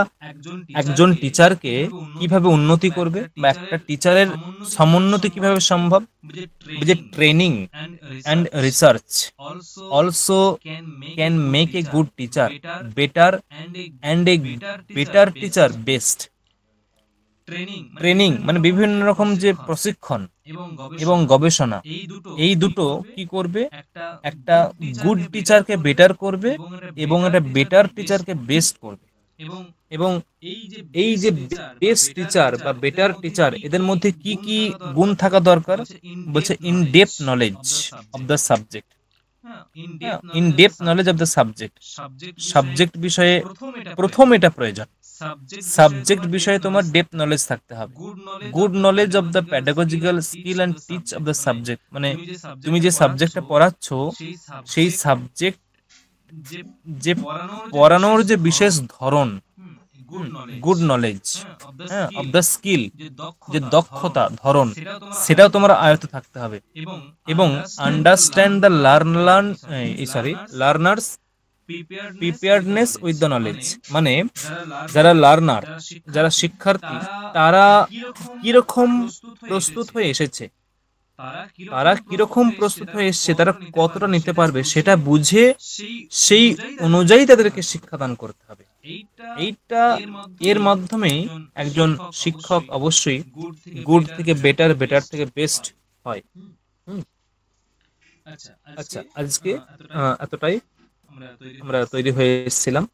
একজন টিচারকে কিভাবে উন্নতি করবে, বা একটা টিচারের সমুন্নতি কিভাবে সম্ভব? যে training and research also can make a good teacher better and a better teacher best. Training মানে বিভিন্ন রকম যে প্রশিক্ষণ এবং গবেষণা, এই দুটো কি করবে? একটা গুড টিচারকে বেটার করবে, এবং একটা বেটার টিচারকে বেস্ট করবে। এবং এই যে বেস্ট টিচার বা বেটার টিচার, এদের মধ্যে কি কি গুণ থাকা দরকার? বলছে in depth knowledge of the subject. In depth knowledge of the subject, subject বিষয়ে প্রথম এটা প্রয়োজন। সাবজেক্ট বিষয়ে তোমার ডেপথ নলেজ থাকতে হবে। Good knowledge of the pedagogical skill and teach of the subject, মানে তুমি যে সাবজেক্টটা পড়াচ্ছ, সেই সাবজেক্ট যে পড়ানোর যে বিশেষ ধরন, good knowledge of the skill, যে দক্ষতা, ধরন, সেটাও তোমার আয়ত্তে থাকতে হবে। এবং understand the learners preparedness with the knowledge, মানে যারা লার্নার, যারা শিক্ষার্থী, তারা কিরকম প্রস্তুত হয়ে এসেছে, তারা কতটা নিতে পারবে, সেটা বুঝে সেই অনুযায়ী তাদেরকে শিক্ষাদান করতে হবে। এর মাধ্যমেই একজন শিক্ষক অবশ্যই গুড থেকে বেটার, বেটার থেকে বেস্ট হয়। আচ্ছা, আজকে এতটাই আমরা তৈরি হয়ে এসেছিলাম।